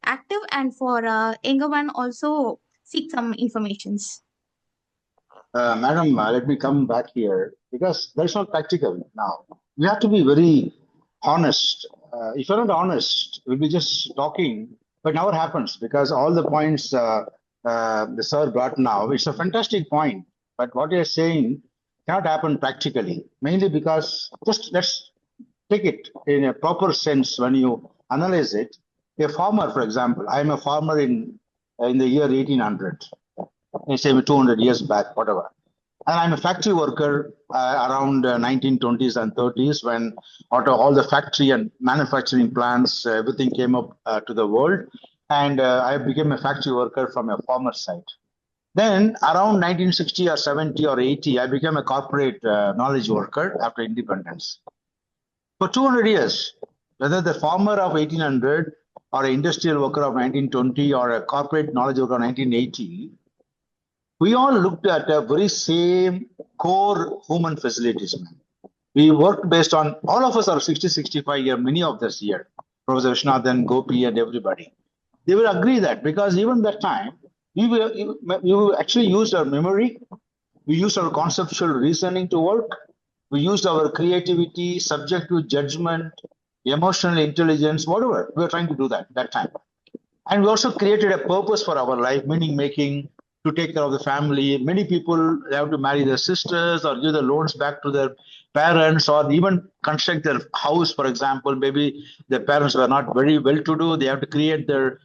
active, and for younger one also seek some informations.
Madam, let me come back here because that's not practical now. We have to be very honest. If you're not honest, we'll be just talking, but never happens because all the points the sir brought now, it's a fantastic point, but what you're saying cannot happen practically, mainly because just let's take it in a proper sense when you analyze it. A farmer, for example, I'm a farmer in the year 1800. Say 200 years back, whatever. And I'm a factory worker around 1920s and 30s when all the factory and manufacturing plants, everything came up to the world. And I became a factory worker from a farmer side. Then around 1960 or 70 or 80, I became a corporate knowledge worker after independence. For 200 years, whether the farmer of 1800 or an industrial worker of 1920 or a corporate knowledge worker of 1980, we all looked at a very same core human facilities. We worked based on, all of us are 60, 65 year, many of this year, Professor Vishnathan, Gopi, and everybody. They will agree that because even that time, we actually used our memory, we used our conceptual reasoning to work, we used our creativity, subjective judgment, emotional intelligence, whatever. We were trying to do that time. And we also created a purpose for our life, meaning making, to take care of the family. Many people have to marry their sisters or give the loans back to their parents or even construct their house, for example. Maybe their parents were not very well to do. They have to create their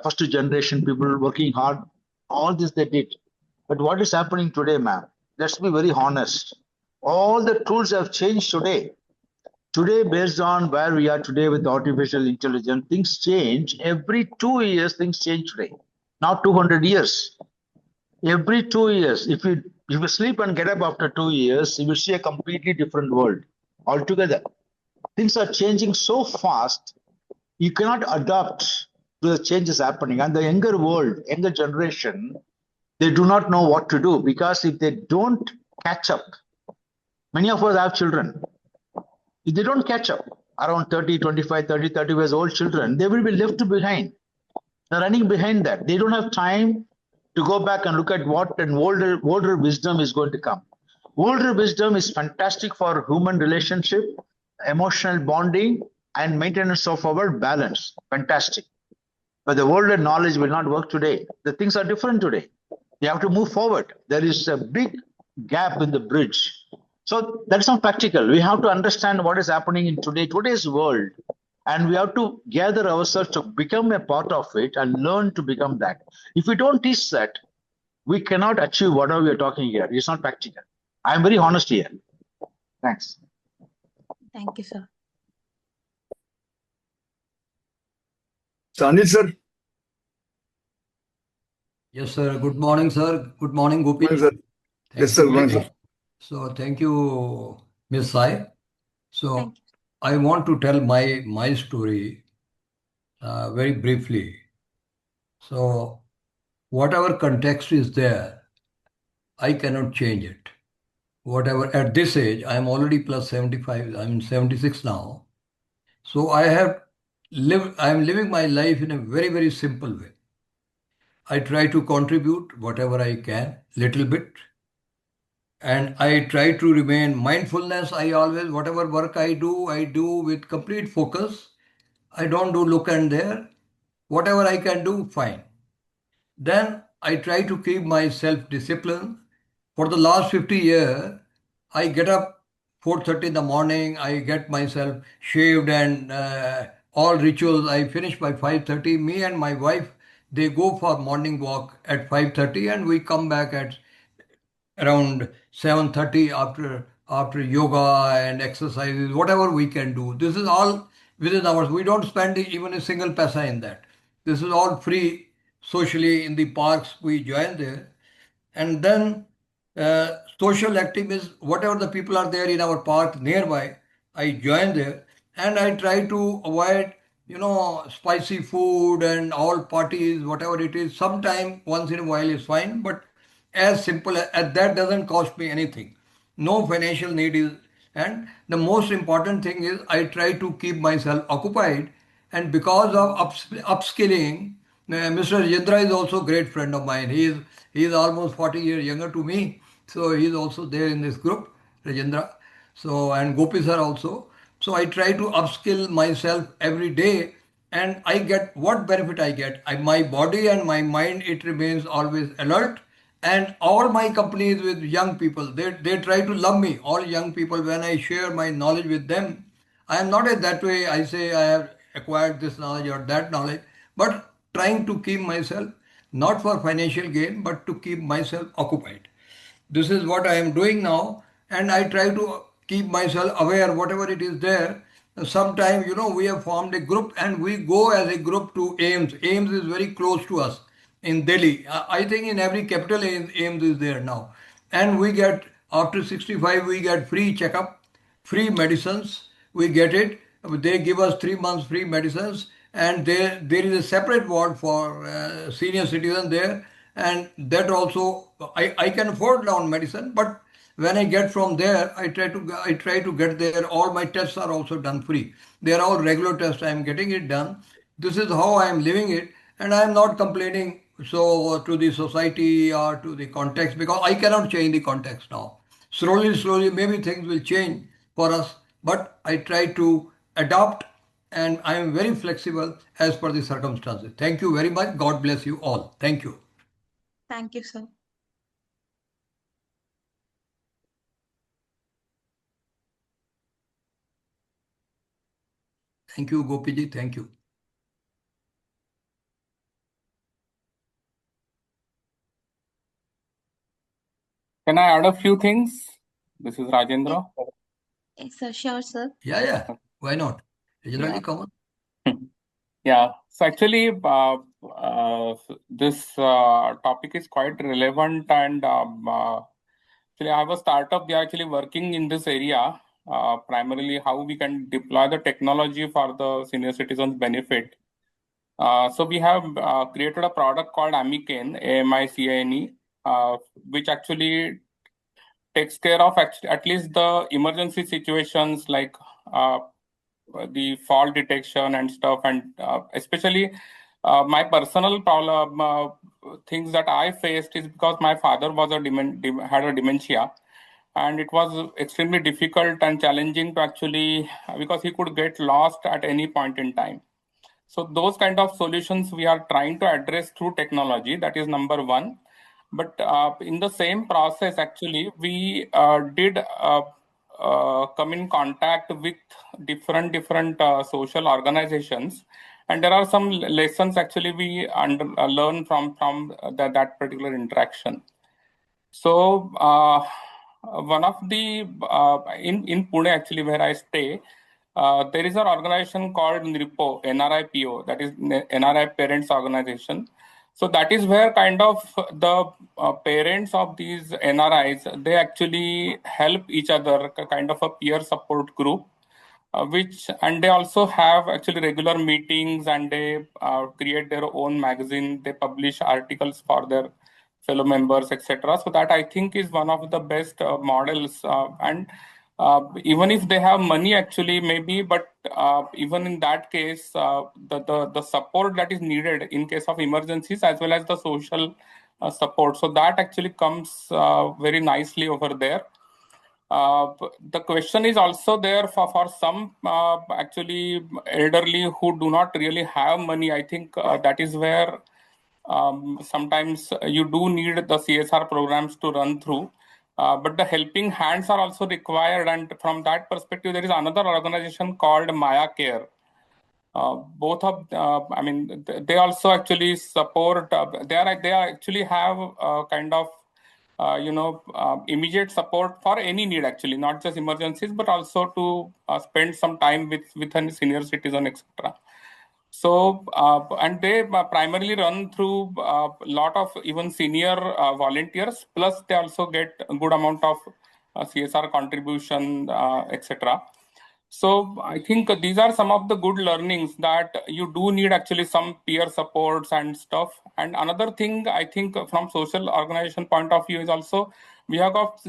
first generation people working hard. All this they did. But what is happening today, ma'am? Let's be very honest. All the tools have changed today. Today, based on where we are today with artificial intelligence, things change. Every 2 years, things change today. Not 200 years. Every 2 years, if you sleep and get up after 2 years, you will see a completely different world altogether. Things are changing so fast, you cannot adapt to the changes happening. And the younger world, younger generation, they do not know what to do because if they don't catch up, many of us have children. If they don't catch up, around 30, 25, 30, 30 years old children, they will be left behind. They're running behind that. They don't have time to go back and look at what an older wisdom is going to come. Older wisdom is fantastic for human relationship, emotional bonding, and maintenance of our balance. Fantastic. But the older knowledge will not work today. The things are different today. You have to move forward. There is a big gap in the bridge. So that's not practical. We have to understand what is happening in today's world. And we have to gather ourselves to become a part of it and learn to become that. If we don't teach that, we cannot achieve whatever we are talking here. It's not practical. I'm very honest here. Thanks.
Thank you, sir.
Sanil, sir.
Yes, sir. Good morning, sir. Good morning, Gopi.
Good morning, sir. Yes, sir. Good morning, sir.
So thank you, Ms. Sai. So
Thank you.
I want to tell my story very briefly. So whatever context is there, I cannot change it. Whatever at this age, I'm already plus 75. I'm 76 now. So I'm living my life in a very, very simple way. I try to contribute whatever I can, little bit. And I try to remain mindfulness. I always, whatever work I do with complete focus. I don't do look and there. Whatever I can do, fine. Then I try to keep my self-discipline. For the last 50 years, I get up 4:30 in the morning. I get myself shaved and all rituals. I finish by 5:30. Me and my wife, they go for morning walk at 5:30, and we come back at around 7:30 after yoga and exercises, whatever we can do. This is all within ours. We don't spend even a single paisa in that. This is all free socially in the parks. We join there. And then social activities, whatever the people are there in our park nearby, I join there, and I try to avoid, spicy food and all parties, whatever it is. Sometime once in a while is fine, but as simple as that doesn't cost me anything. No financial need is, and the most important thing is I try to keep myself occupied, and because of upskilling, Mr. Rajendra is also a great friend of mine. He is almost 40 years younger to me, so he is also there in this group, Rajendra. So and Gopi sir also. So I try to upskill myself every day, and I get what benefit I get. My body and my mind, it remains always alert, and all my companies with young people, they try to love me. All young people, when I share my knowledge with them, I am not that way. I say I have acquired this knowledge or that knowledge, but trying to keep myself not for financial gain, but to keep myself occupied. This is what I am doing now, and I try to keep myself aware whatever it is there. Sometimes, we have formed a group and we go as a group to AIMS. AIMS is very close to us in Delhi. I think in every capital AIMS is there now. And we get, after 65, we get free checkup, free medicines. We get it. They give us 3 months free medicines, and there is a separate ward for senior citizens there, and that also I can afford now medicine, but when I get from there, I try to get there. All my tests are also done free. They are all regular tests. I am getting it done. This is how I am living it, and I am not complaining so to the society or to the context, because I cannot change the context now. Slowly, maybe things will change for us, but I try to adapt, and I am very flexible as per the circumstances. Thank you very much. God bless you all. Thank you.
Thank you, sir.
Thank you, Gopiji. Thank you.
Can I add a few things? This is Rajendra.
Yes, sir. Sure, sir.
Yeah. Why not? Rajendra ji, come on.
Yeah. So actually, this topic is quite relevant, and actually, I have a startup. They are actually working in this area, primarily how we can deploy the technology for the senior citizens' benefit. So we have created a product called Amicane, AMICANE, which actually takes care of at least the emergency situations like the fall detection and stuff, and especially my personal problem things that I faced is because my father was had a dementia, and it was extremely difficult and challenging to actually, because he could get lost at any point in time. So those kind of solutions we are trying to address through technology. That is number one. But in the same process, actually, we did come in contact with different social organizations, and there are some lessons actually we learn from that particular interaction. So one of the in Pune, actually, where I stay, there is an organization called NRIPO, NRIPO, that is NRI Parents Organization. So that is where kind of the parents of these NRIs, they actually help each other, kind of a peer support group, and they also have actually regular meetings, and they create their own magazine. They publish articles for their fellow members, etc. So that I think is one of the best models, and even if they have money actually maybe, but even in that case, the support that is needed in case of emergencies as well as the social support, so that actually comes very nicely over there. The question is also there for some actually elderly who do not really have money. I think that is where sometimes you do need the CSR programs to run through. But the helping hands are also required, and from that perspective, there is another organization called Maya Care. Both of, I mean, they also actually support. They actually have kind of immediate support for any need, actually, not just emergencies, but also to spend some time with a senior citizen, etc. So, and they primarily run through a lot of even senior volunteers, plus they also get a good amount of CSR contribution, etc. So I think these are some of the good learnings that you do need actually some peer supports and stuff. And another thing I think from social organization point of view is also we have got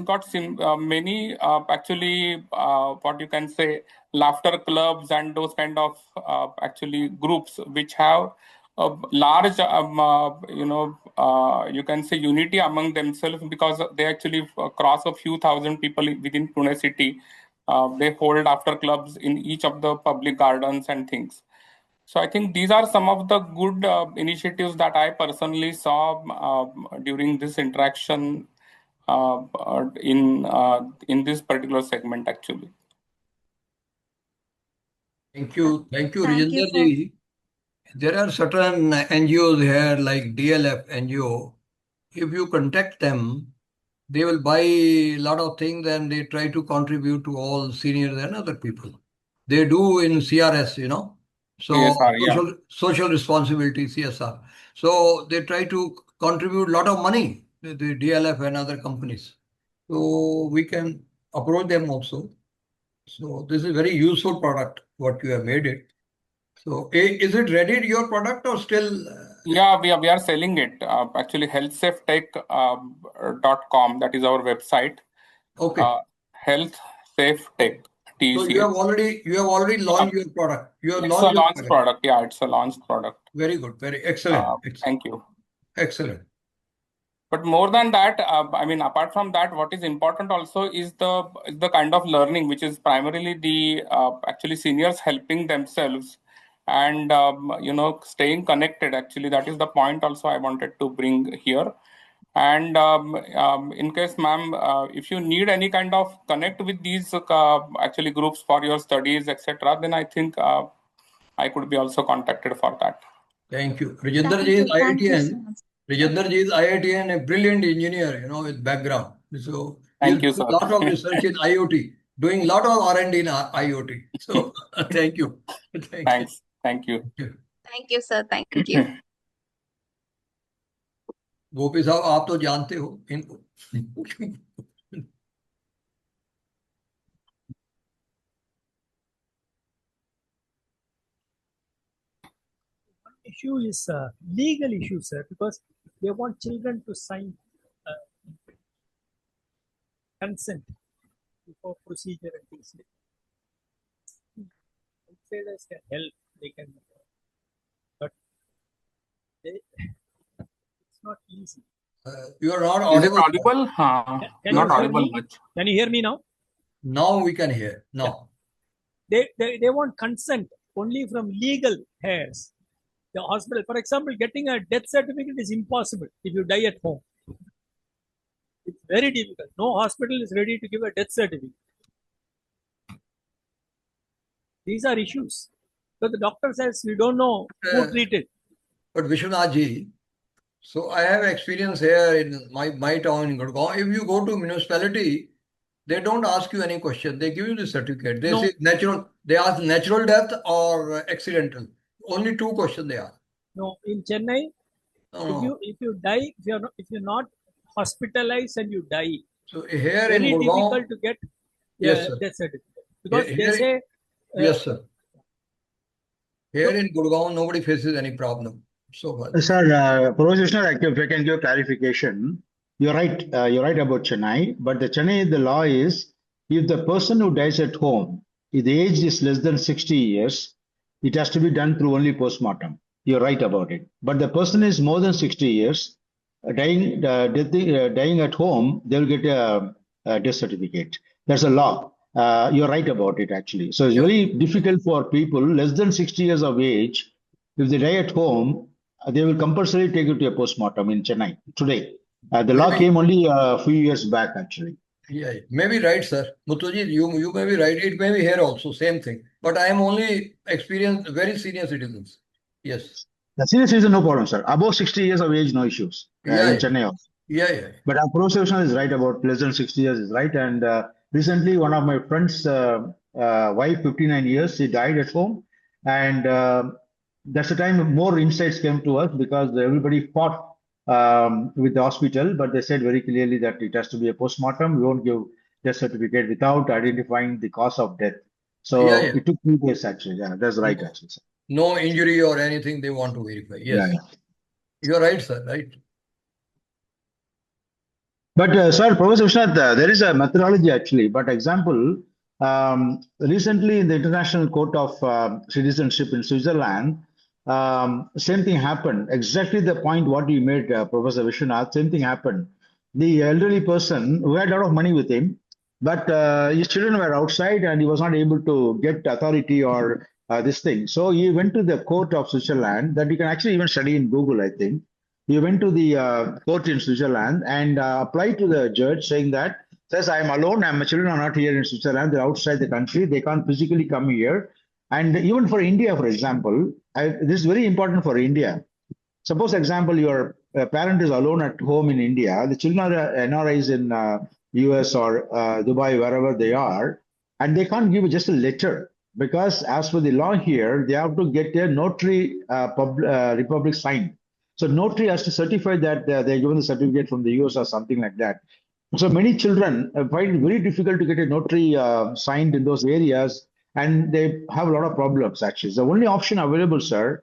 many actually what you can say laughter clubs and those kind of actually groups which have a large you can say unity among themselves, because they actually cross a few thousand people within Pune city. They hold after clubs in each of the public gardens and things. So I think these are some of the good initiatives that I personally saw during this interaction in this particular segment, actually.
Thank you. Thank you,
Thank you
Rajinder
for
ji. There are certain NGOs here like DLF NGO. If you contact them, they will buy a lot of things and they try to contribute to all seniors and other people. They do in CRS, you know. So
CSR, yeah.
social responsibility, CSR. So they try to contribute a lot of money, the DLF and other companies. So we can approach them also. So this is very useful product, what you have made it. So is it ready, your product, or still?
Yeah, we are selling it. Actually, healthsafetech.com, that is our website.
Okay.
Health Safe Tech.
So you have already launched your product. You have
It's a
launched your
launched product. Yeah, it's a launched product.
Very good. Very excellent.
Thank you.
Excellent.
But more than that, I mean, apart from that, what is important also is the kind of learning, which is primarily the actually seniors helping themselves and staying connected. Actually, that is the point also I wanted to bring here. And in case, ma'am, if you need any kind of connect with these actually groups for your studies, etc., then I think I could be also contacted for that.
Thank you. Rajinder ji is IITN. Rajinder ji is IITN, a brilliant engineer, with background. So he's
Thank you,
doing
sir.
a lot of research in IoT, doing a lot of R&D in IoT. So thank you.
Thanks. Thank you.
Thank you, sir. Thank you.
गोपी साहब आप तो जानते हो इनको.
Issue is legal issue, sir, because they want children to sign consent before procedure and things like that. Outsiders can help, they can, but it's not easy.
You are not
audible. Is it
audible?
Not audible much.
Can you hear me now?
Now we can hear. Now.
Yeah. They want consent only from legal heirs. The hospital, for example, getting a death certificate is impossible if you die at home. It's very difficult. No hospital is ready to give a death certificate. These are issues. So the doctor says we don't know who treated.
But Vishwanath ji, so I have experience here in my town in Gurgaon. If you go to municipality, they don't ask you any question. They give you the certificate. They say natural. They ask natural death or accidental. Only two questions they ask.
No, in Chennai, if you die, if you're not hospitalized and you die,
so here
very
in Gurgaon,
difficult to get death certificate, because
here,
they say
yes, sir. Here in Gurgaon, nobody faces any problem so far.
Sir, Professor, if I can give clarification, you're right. You're right about Chennai, but the Chennai, the law is if the person who dies at home, if the age is less than 60 years, it has to be done through only postmortem. You're right about it. But the person is more than 60 years, dying at home, they will get a death certificate. There's a law. You're right about it, actually. So it's very difficult for people less than 60 years of age. If they die at home, they will compulsorily take it to a postmortem in Chennai today. The law came only a few years back, actually.
Yeah, maybe right, sir. Muthuji, you may be right. It may be here also, same thing. But I am only experienced very senior citizens. Yes.
The senior citizen, no problem, sir. Above 60 years of age, no issues in Chennai also.
Yeah.
But our professional is right about less than 60 years is right. And recently, one of my friends' wife, 59 years, she died at home. And that's the time more insights came to us because everybody fought with the hospital, but they said very clearly that it has to be a postmortem. We won't give death certificate without identifying the cause of death. So it took 2 days actually. Yeah, that's right, actually, sir.
No injury or anything they want to verify. Yes.
Yeah.
You're right, sir. Right.
But sir, Professor Vishnath, there is a methodology actually. But example, recently in the International Court of Citizenship in Switzerland, same thing happened. Exactly the point what you made, Professor Vishnath, same thing happened. The elderly person who had a lot of money with him, but his children were outside and he was not able to get authority or this thing. So he went to the court of Switzerland that you can actually even study in Google, I think. He went to the court in Switzerland and applied to the judge saying that, says, I am alone, my children are not here in Switzerland, they're outside the country, they can't physically come here. And even for India, for example, this is very important for India. Suppose, example, your parent is alone at home in India, the children are NRIs in US or Dubai, wherever they are, and they can't give just a letter because as per the law here, they have to get a notary republic signed. So notary has to certify that they're given the certificate from the US or something like that. So many children find it very difficult to get a notary signed in those areas, and they have a lot of problems actually. The only option available, sir,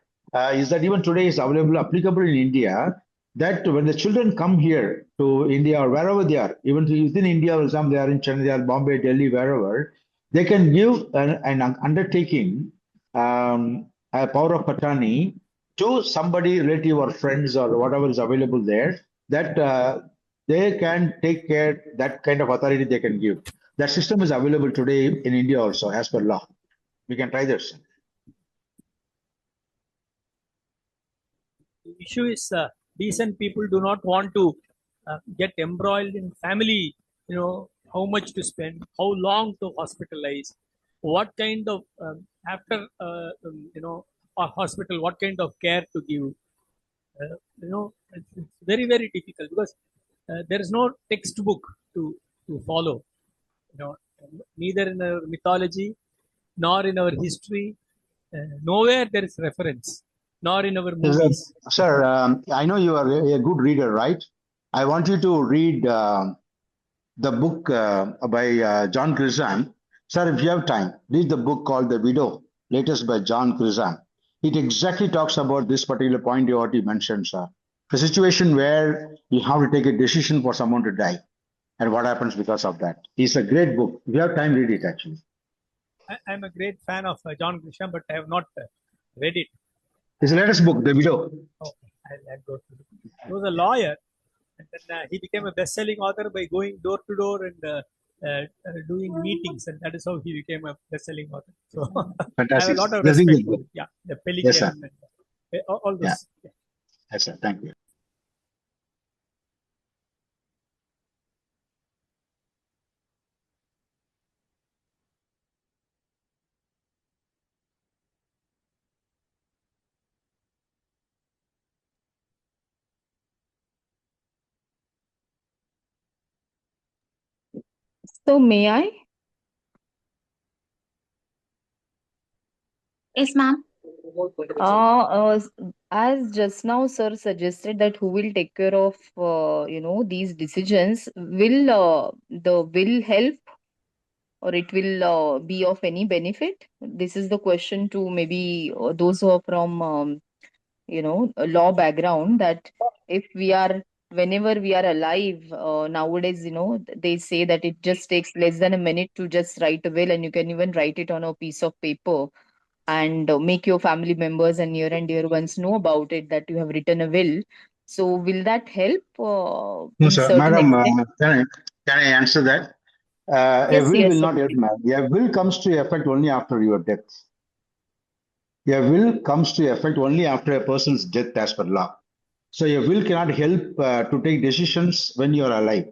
is that even today is applicable in India, that when the children come here to India or wherever they are, even within India, for example, they are in Chennai, they are Bombay, Delhi, wherever, they can give an undertaking, a power of attorney to somebody, relative or friends or whatever is available there, that they can take care, that kind of authority they can give. That system is available today in India also as per law. We can try this.
The issue is decent people do not want to get embroiled in family, how much to spend, how long to hospitalize, what kind of, after, a hospital, what kind of care to give. It's very, very difficult because there is no textbook to follow. Neither in our mythology, nor in our history, nowhere there is reference, nor in our movies.
Sir, I know you are a good reader, right? I want you to read the book by John Grisham. Sir, if you have time, read the book called The Widow, latest by John Grisham. It exactly talks about this particular point you already mentioned, sir. The situation where you have to take a decision for someone to die and what happens because of that. It's a great book. If you have time, read it actually.
I'm a great fan of John Grisham, but I have not read it.
His latest book, The Widow.
Oh, I'll go through it. He was a lawyer, and then he became a best-selling author by going door to door and doing meetings, and that is how he became a best-selling author. So
Fantastic.
I have a lot of respect for the Pelican,
yes, sir.
And all those.
Yeah. Yes, sir. Thank you.
So may I?
Yes, ma'am.
As just now, sir suggested that who will take care of these decisions, will the will help or it will be of any benefit? This is the question to maybe those who are from a law background, that if we are, whenever we are alive, nowadays, they say that it just takes less than a minute to just write a will, and you can even write it on a piece of paper and make your family members and near and dear ones know about it, that you have written a will. So will that help
No,
in
sir.
certain
Madam,
extent?
can I answer that? A
Yes,
will
yes,
will
sir.
not help, ma'am. A will comes to effect only after your death. A will comes to effect only after a person's death as per law. So a will cannot help to take decisions when you are alive.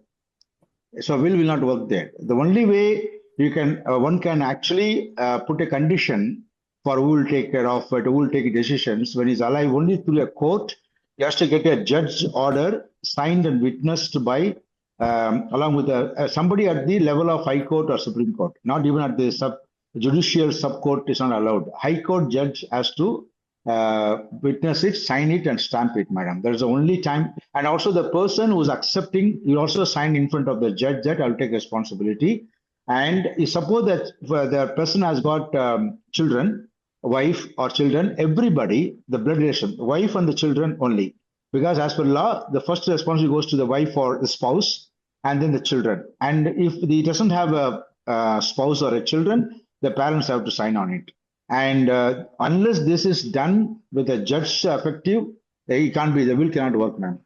So will not work there. The only way you can one can actually put a condition for who will take care of it, who will take decisions when he's alive only through a court. He has to get a judge order signed and witnessed by along with somebody at the level of High Court or Supreme Court. Not even at the judicial sub court is not allowed. High Court judge has to witness it, sign it, and stamp it, madam. There's the only time. And also the person who's accepting, you also sign in front of the judge that I'll take responsibility. And you suppose that the person has got children, wife or children, everybody, the blood relation, wife and the children only. Because as per law, the first responsibility goes to the wife or the spouse and then the children. And if he doesn't have a spouse or a children, the parents have to sign on it. And unless this is done with a judge effective, it can't be, the will cannot work, ma'am.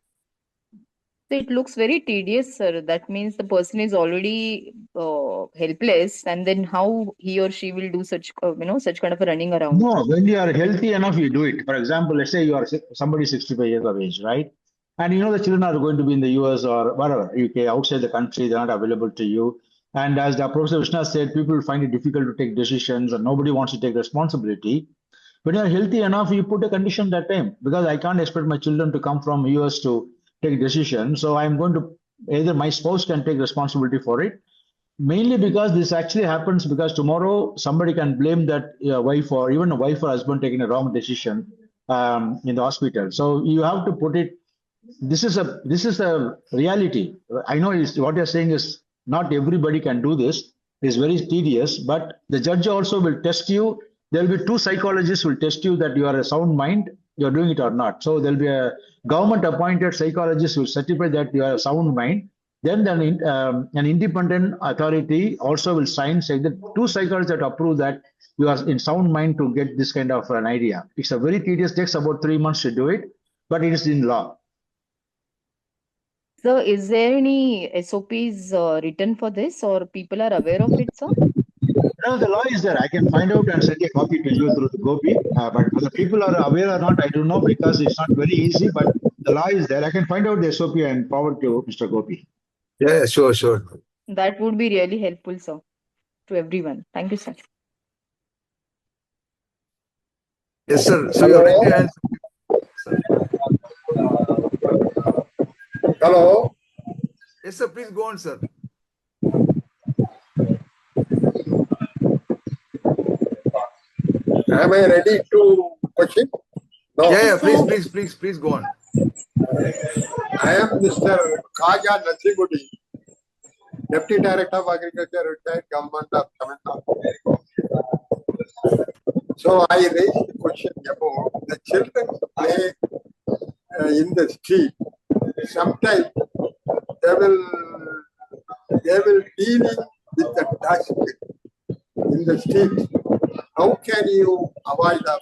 So it looks very tedious, sir. That means the person is already helpless, and then how he or she will do such, such kind of a running around.
No, when you are healthy enough, you do it. For example, let's say you are somebody 65 years of age, right? And you know the children are going to be in the US or whatever, UK, outside the country, they're not available to you. And as the Professor Vishnu said, people find it difficult to take decisions and nobody wants to take responsibility. When you're healthy enough, you put a condition that time because I can't expect my children to come from US to take decisions. So I'm going to either my spouse can take responsibility for it. Mainly because this actually happens because tomorrow somebody can blame that wife or even a wife or husband taking a wrong decision in the hospital. So you have to put it. This is a reality. I know what you're saying is not everybody can do this. It's very tedious, but the judge also will test you. There will be two psychologists who will test you that you are a sound mind, you're doing it or not. So there'll be a government appointed psychologist who will certify that you are a sound mind. Then an independent authority also will sign saying that two psychologists that approve that you are in sound mind to get this kind of an idea. It's a very tedious, takes about 3 months to do it, but it is in law.
So is there any SOPs written for this or people are aware of it, sir?
No, the law is there. I can find out and send a copy to you through the Gopi. But whether people are aware or not, I don't know because it's not very easy. But the law is there. I can find out the SOP and forward to Mr. Gopi.
Yeah, sure.
That would be really helpful, sir, to everyone. Thank you, sir.
Yes, sir. So you're ready to answer.
Hello.
Yes, sir. Please go on, sir.
Am I ready to question? No.
Yeah. Please go on.
I am Mr. Khaja Nasibuddin, Deputy Director of Agriculture, retired Government of Tamil Nadu. So I raised the question about the children play in the street. Sometimes they will dealing with the dust in the street. How can you avoid that?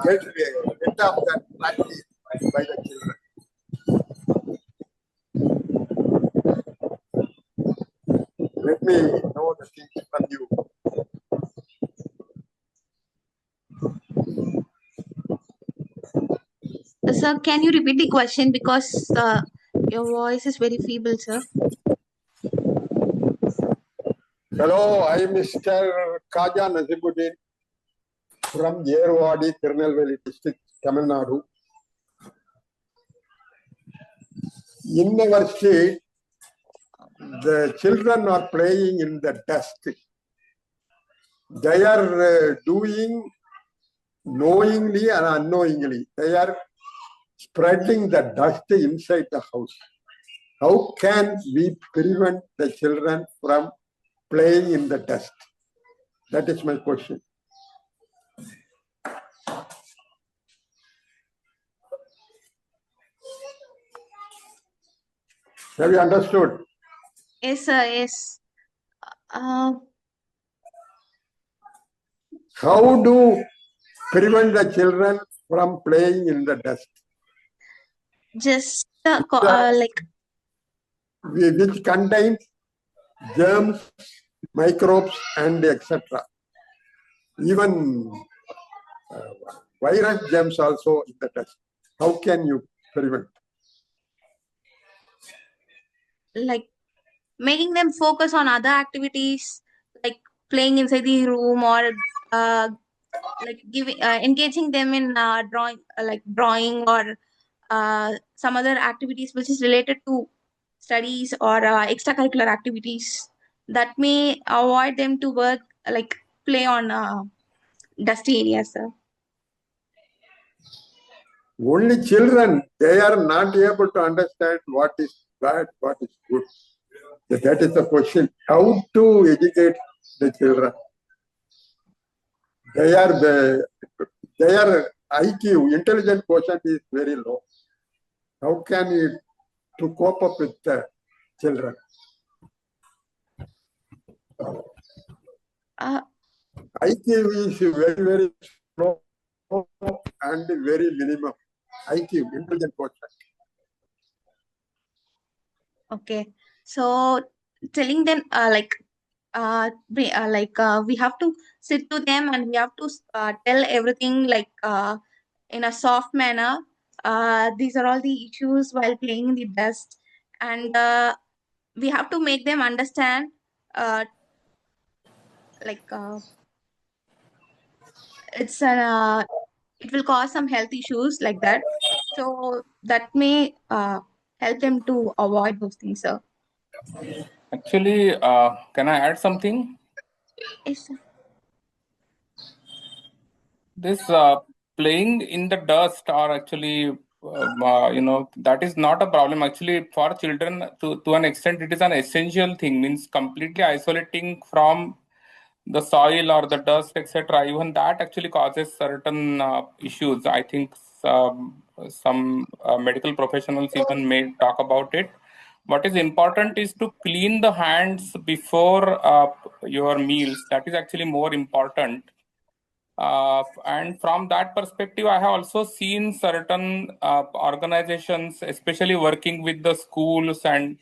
Get rid of that practice by the children? Let me know the things from you.
Sir, can you repeat the question because your voice is very feeble, sir?
Hello, I am Mr. Khaja Nasibuddin from Yerwadi, Tirunelveli district, Tamil Nadu. In our street, the children are playing in the dust. They are doing knowingly and unknowingly. They are spreading the dust inside the house. How can we prevent the children from playing in the dust? That is my question. Have you understood?
Yes, sir. Yes.
How do prevent the children from playing in the dust?
Just like
which contains germs, microbes, and etc. Even virus germs also in the dust. How can you prevent?
Like making them focus on other activities, like playing inside the room, or like giving engaging them in drawing or some other activities which is related to studies or extracurricular activities that may avoid them to work, like play on dusty areas, sir.
Only children, they are not able to understand what is bad, what is good. That is the question. How to educate the children? Their IQ, intelligent quotient is very low. How can you to cope up with the children? IQ is very, very slow and very minimum. IQ, intelligent quotient.
Okay, so telling them we have to sit to them and we have to tell everything in a soft manner. These are all the issues while playing in the dust, and we have to make them understand it's it will cause some health issues like that, so that may help them to avoid those things, sir.
Actually, can I add something?
Yes, sir.
This playing in the dust or actually that is not a problem actually for children. To an extent it is an essential thing, means completely isolating from the soil or the dust, etc. Even that actually causes certain issues. I think some medical professionals even may talk about it. What is important is to clean the hands before your meals. That is actually more important. And from that perspective, I have also seen certain organizations, especially working with the schools and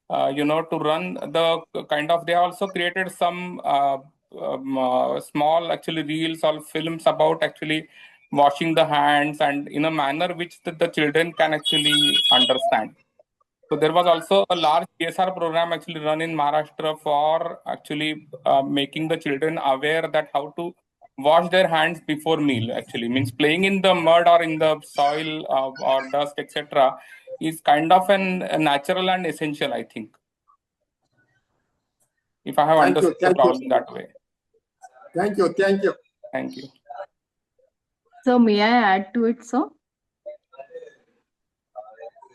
to run the kind of, they also created some small actually reels or films about actually washing the hands and in a manner which the children can actually understand. So there was also a large CSR program actually run in Maharashtra for actually making the children aware that how to wash their hands before meal. Actually means playing in the mud or in the soil or dust, etc. is kind of a natural and essential, I think, if I have understood the problem that way.
Thank you.
Thank you.
So may I add to it, sir?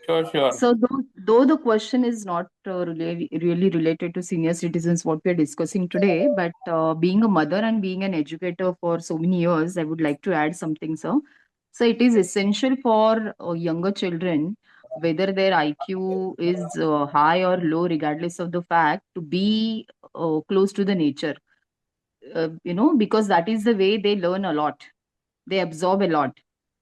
Sure.
So though the question is not really related to senior citizens, what we are discussing today, but being a mother and being an educator for so many years, I would like to add something, sir. So it is essential for younger children, whether their IQ is high or low, regardless of the fact, to be close to the nature. Because that is the way they learn a lot, they absorb a lot.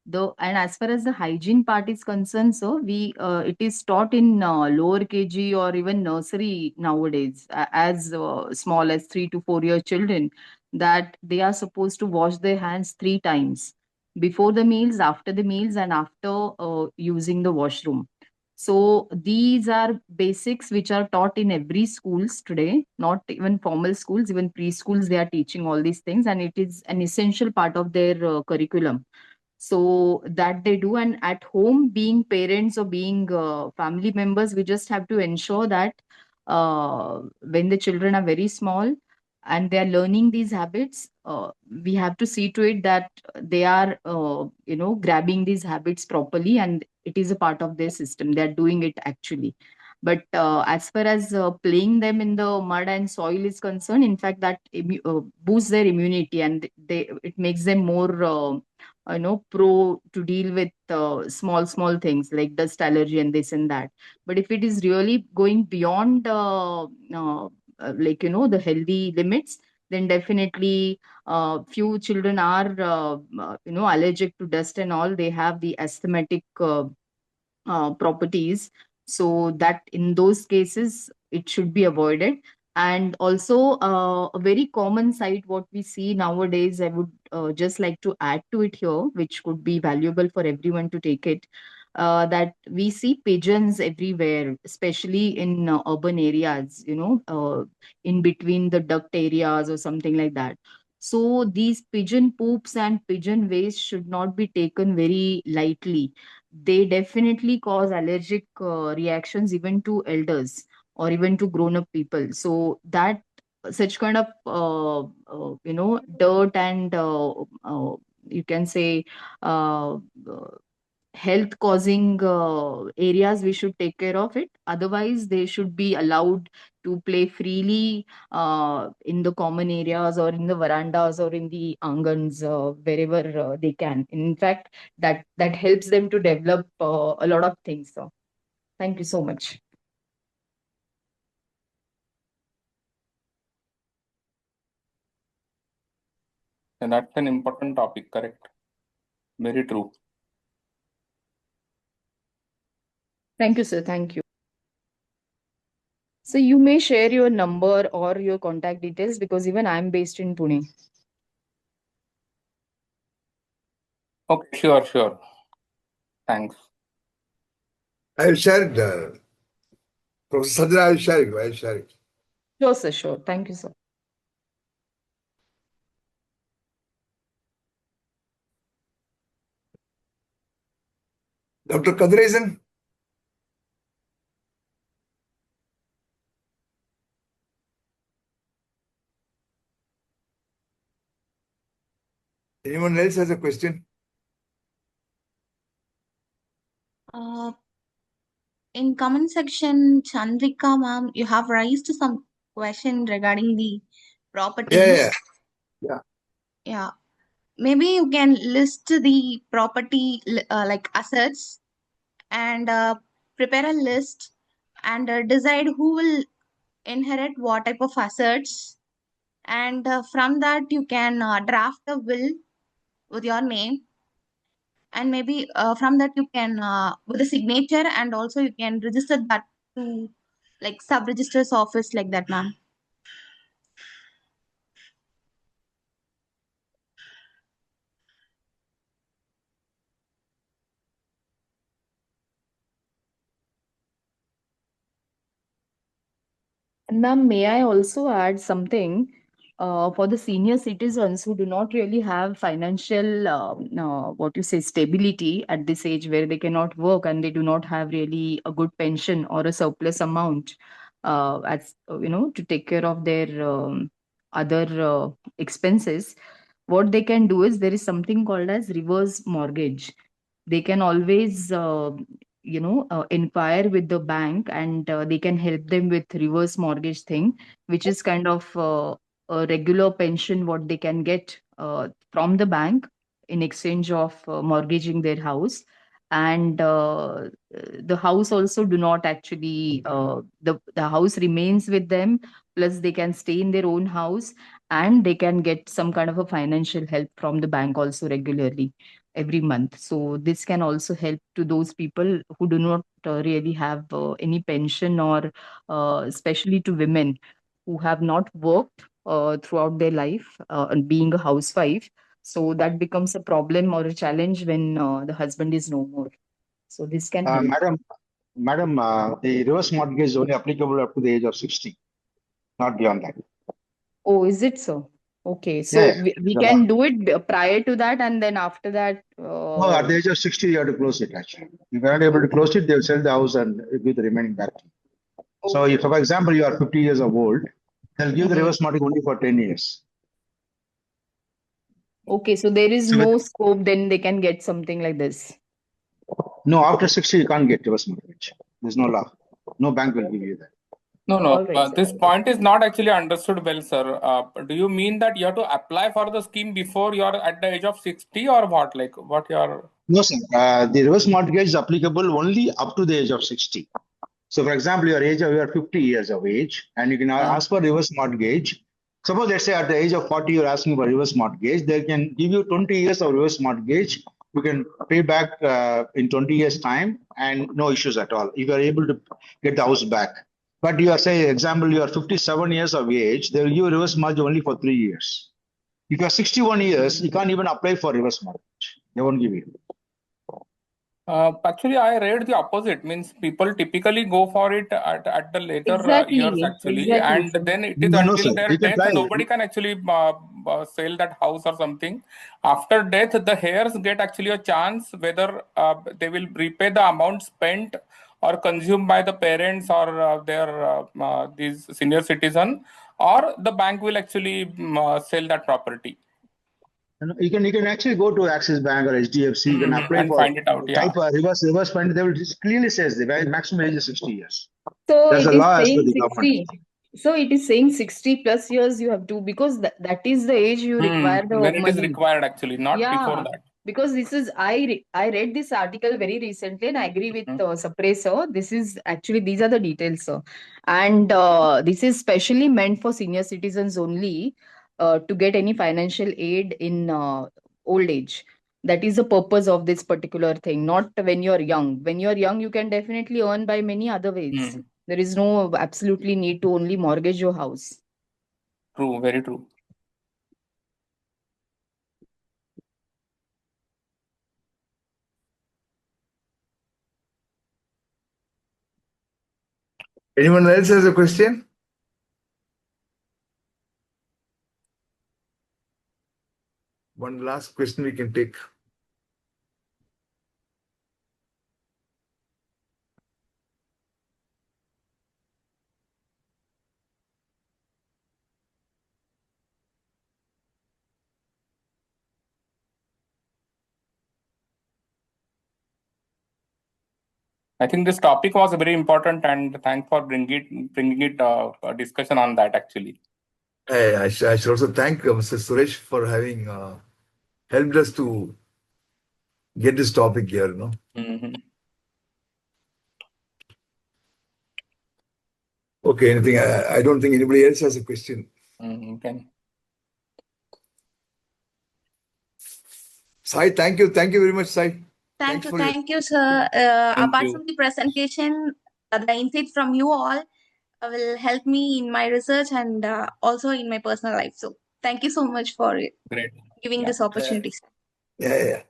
Though, and as far as the hygiene part is concerned, so we it is taught in lower KG or even nursery nowadays, as small as 3 to 4 year children, that they are supposed to wash their hands 3 times: before the meals, after the meals, and after using the washroom. So these are basics which are taught in every schools today, not even formal schools, even preschools, they are teaching all these things, and it is an essential part of their curriculum. So that they do, and at home, being parents or being family members, we just have to ensure that when the children are very small and they are learning these habits, we have to see to it that they are grabbing these habits properly, and it is a part of their system, they are doing it actually. But as far as playing them in the mud and soil is concerned, in fact, that boosts their immunity, and it makes them more pro to deal with small things like dust allergy and this and that. But if it is really going beyond the healthy limits, then definitely few children are allergic to dust and all, they have the asthmatic properties, so that in those cases it should be avoided. And also, a very common sight what we see nowadays, I would just like to add to it here, which could be valuable for everyone to take it. That we see pigeons everywhere, especially in urban areas, in between the duct areas or something like that. So these pigeon poops and pigeon waste should not be taken very lightly. They definitely cause allergic reactions even to elders or even to grown up people. So that such kind of dirt and you can say uh, health causing areas, we should take care of it. Otherwise they should be allowed to play freely in the common areas or in the verandas or in the angans, wherever they can. In fact, that helps them to develop a lot of things. So thank you so much.
And that's an important topic, correct? Very true.
Thank you, sir. Thank you. So you may share your number or your contact details, because even I'm based in Pune.
Okay, sure. Thanks.
I will share it. Professor Sadhana, I will share it.
Sure, sir. Sure. Thank you, sir.
Dr. Kadresan? Anyone else has a question?
In comment section, Chandrika ma'am, you have raised some question regarding the properties. Yeah. Maybe you can list the property like assets and prepare a list and decide who will inherit what type of assets. And from that, you can draft a will with your name. And maybe from that, you can, with a signature, and also you can register that to like sub-registrar's office like that, ma'am.
And ma'am, may I also add something? For the senior citizens who do not really have financial, what you say, stability at this age, where they cannot work and they do not have really a good pension or a surplus amount, to take care of their other expenses, what they can do is there is something called as reverse mortgage. They can always inquire with the bank, and they can help them with reverse mortgage thing, which is kind of a regular pension what they can get from the bank in exchange of mortgaging their house. And the house also do not actually the house remains with them, plus they can stay in their own house, and they can get some kind of a financial help from the bank also regularly every month. So this can also help to those people who do not really have any pension, or especially to women who have not worked throughout their life, and being a housewife. So that becomes a problem or a challenge when the husband is no more. So this can help.
Madam, the reverse mortgage is only applicable up to the age of 60, not beyond that.
Oh, is it so? Okay, so
Yeah.
we can do it prior to that, and then after that.
No, at the age of 60, you have to close it actually. If you're not able to close it, they'll sell the house and give the remaining back to you. So if, for example, you are 50 years of old, they'll give the reverse mortgage only for 10 years.
Okay, so there is
So
no scope, then they can get something like this.
No, after 60, you can't get reverse mortgage. There's no law. No bank will give you that.
No.
All right, sir.
This point is not actually understood well, sir. Do you mean that you have to apply for the scheme before you are at the age of 60 or what? Like what you are?
No, sir. The reverse mortgage is applicable only up to the age of 60. So, for example, you are 50 years of age, and you can ask for reverse mortgage. Suppose, let's say, at the age of 40, you're asking for reverse mortgage. They can give you 20 years of reverse mortgage. You can pay back in 20 years' time, and no issues at all. If you are able to get the house back. But you are saying, example, you are 57 years of age, they will give reverse mortgage only for 3 years. If you are 61 years, you can't even apply for reverse mortgage. They won't give you.
Actually, I read the opposite. Means people typically go for it at the later years actually, and then it is
No,
until
sir.
their
You can
death.
try.
Nobody can actually sell that house or something. After death, the heirs get actually a chance whether they will repay the amount spent or consumed by the parents or their these senior citizen, or the bank will actually sell that property.
You can actually go to Axis Bank or HDFC. You can apply
and
for
find it out. Yeah.
type a reverse fund. They will just clearly says the maximum age is 60 years.
So
That's
it
the
is
law as per
saying
the
60.
government.
So it is saying 60 plus years you have to, because that is the age you require the
When it is
money.
required actually, not before
Yeah,
that.
because this is I read this article very recently and I agree with Sapre sir. This is actually, these are the details, sir. And this is specially meant for senior citizens only, to get any financial aid in old age. That is the purpose of this particular thing, not when you're young. When you're young, you can definitely earn by many other ways. There is no absolutely need to only mortgage your house.
True, very true.
Anyone else has a question? One last question we can take.
I think this topic was very important, and thanks for bringing it a discussion on that actually.
I should also thank Mr. Suresh for having helped us to get this topic here. Okay, anything? I don't think anybody else has a question.
Okay.
Sai, thank you very much, Sai.
Thank you, sir. Apart from the presentation, the insight from you all will help me in my research and also in my personal life. So thank you so much for giving this opportunity.
Yeah.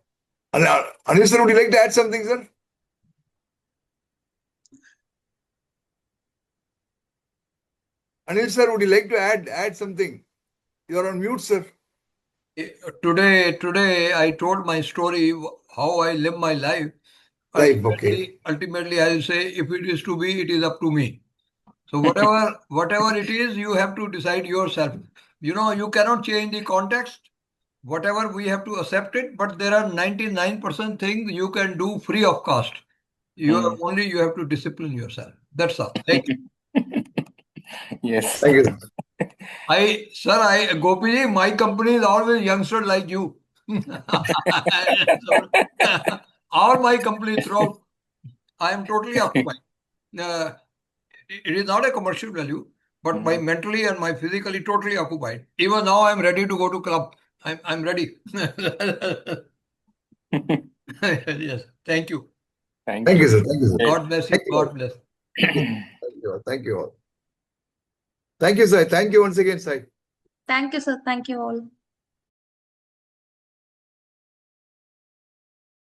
Anil sir, would you like to add something, sir? Anil sir, would you like to add something? You are on mute, sir.
Today I told my story, how I live my life. Ultimately, I will say, if it is to be, it is up to me. So whatever it is, you have to decide yourself. You cannot change the context. Whatever, we have to accept it. But there are 99% things you can do free of cost. You have to discipline yourself. That's all. Thank you.
Yes.
Thank you.
Gopiji, my company is always youngster like you. All my company throughout, I am totally occupied. It is not a commercial value, but my mentally and my physically totally occupied. Even now, I'm ready to go to club. I'm ready. Yes. Thank you.
Thank you, sir.
God bless you. God bless.
Thank you all. Thank you, sir. Thank you once again, Sai.
Thank you, sir. Thank you all.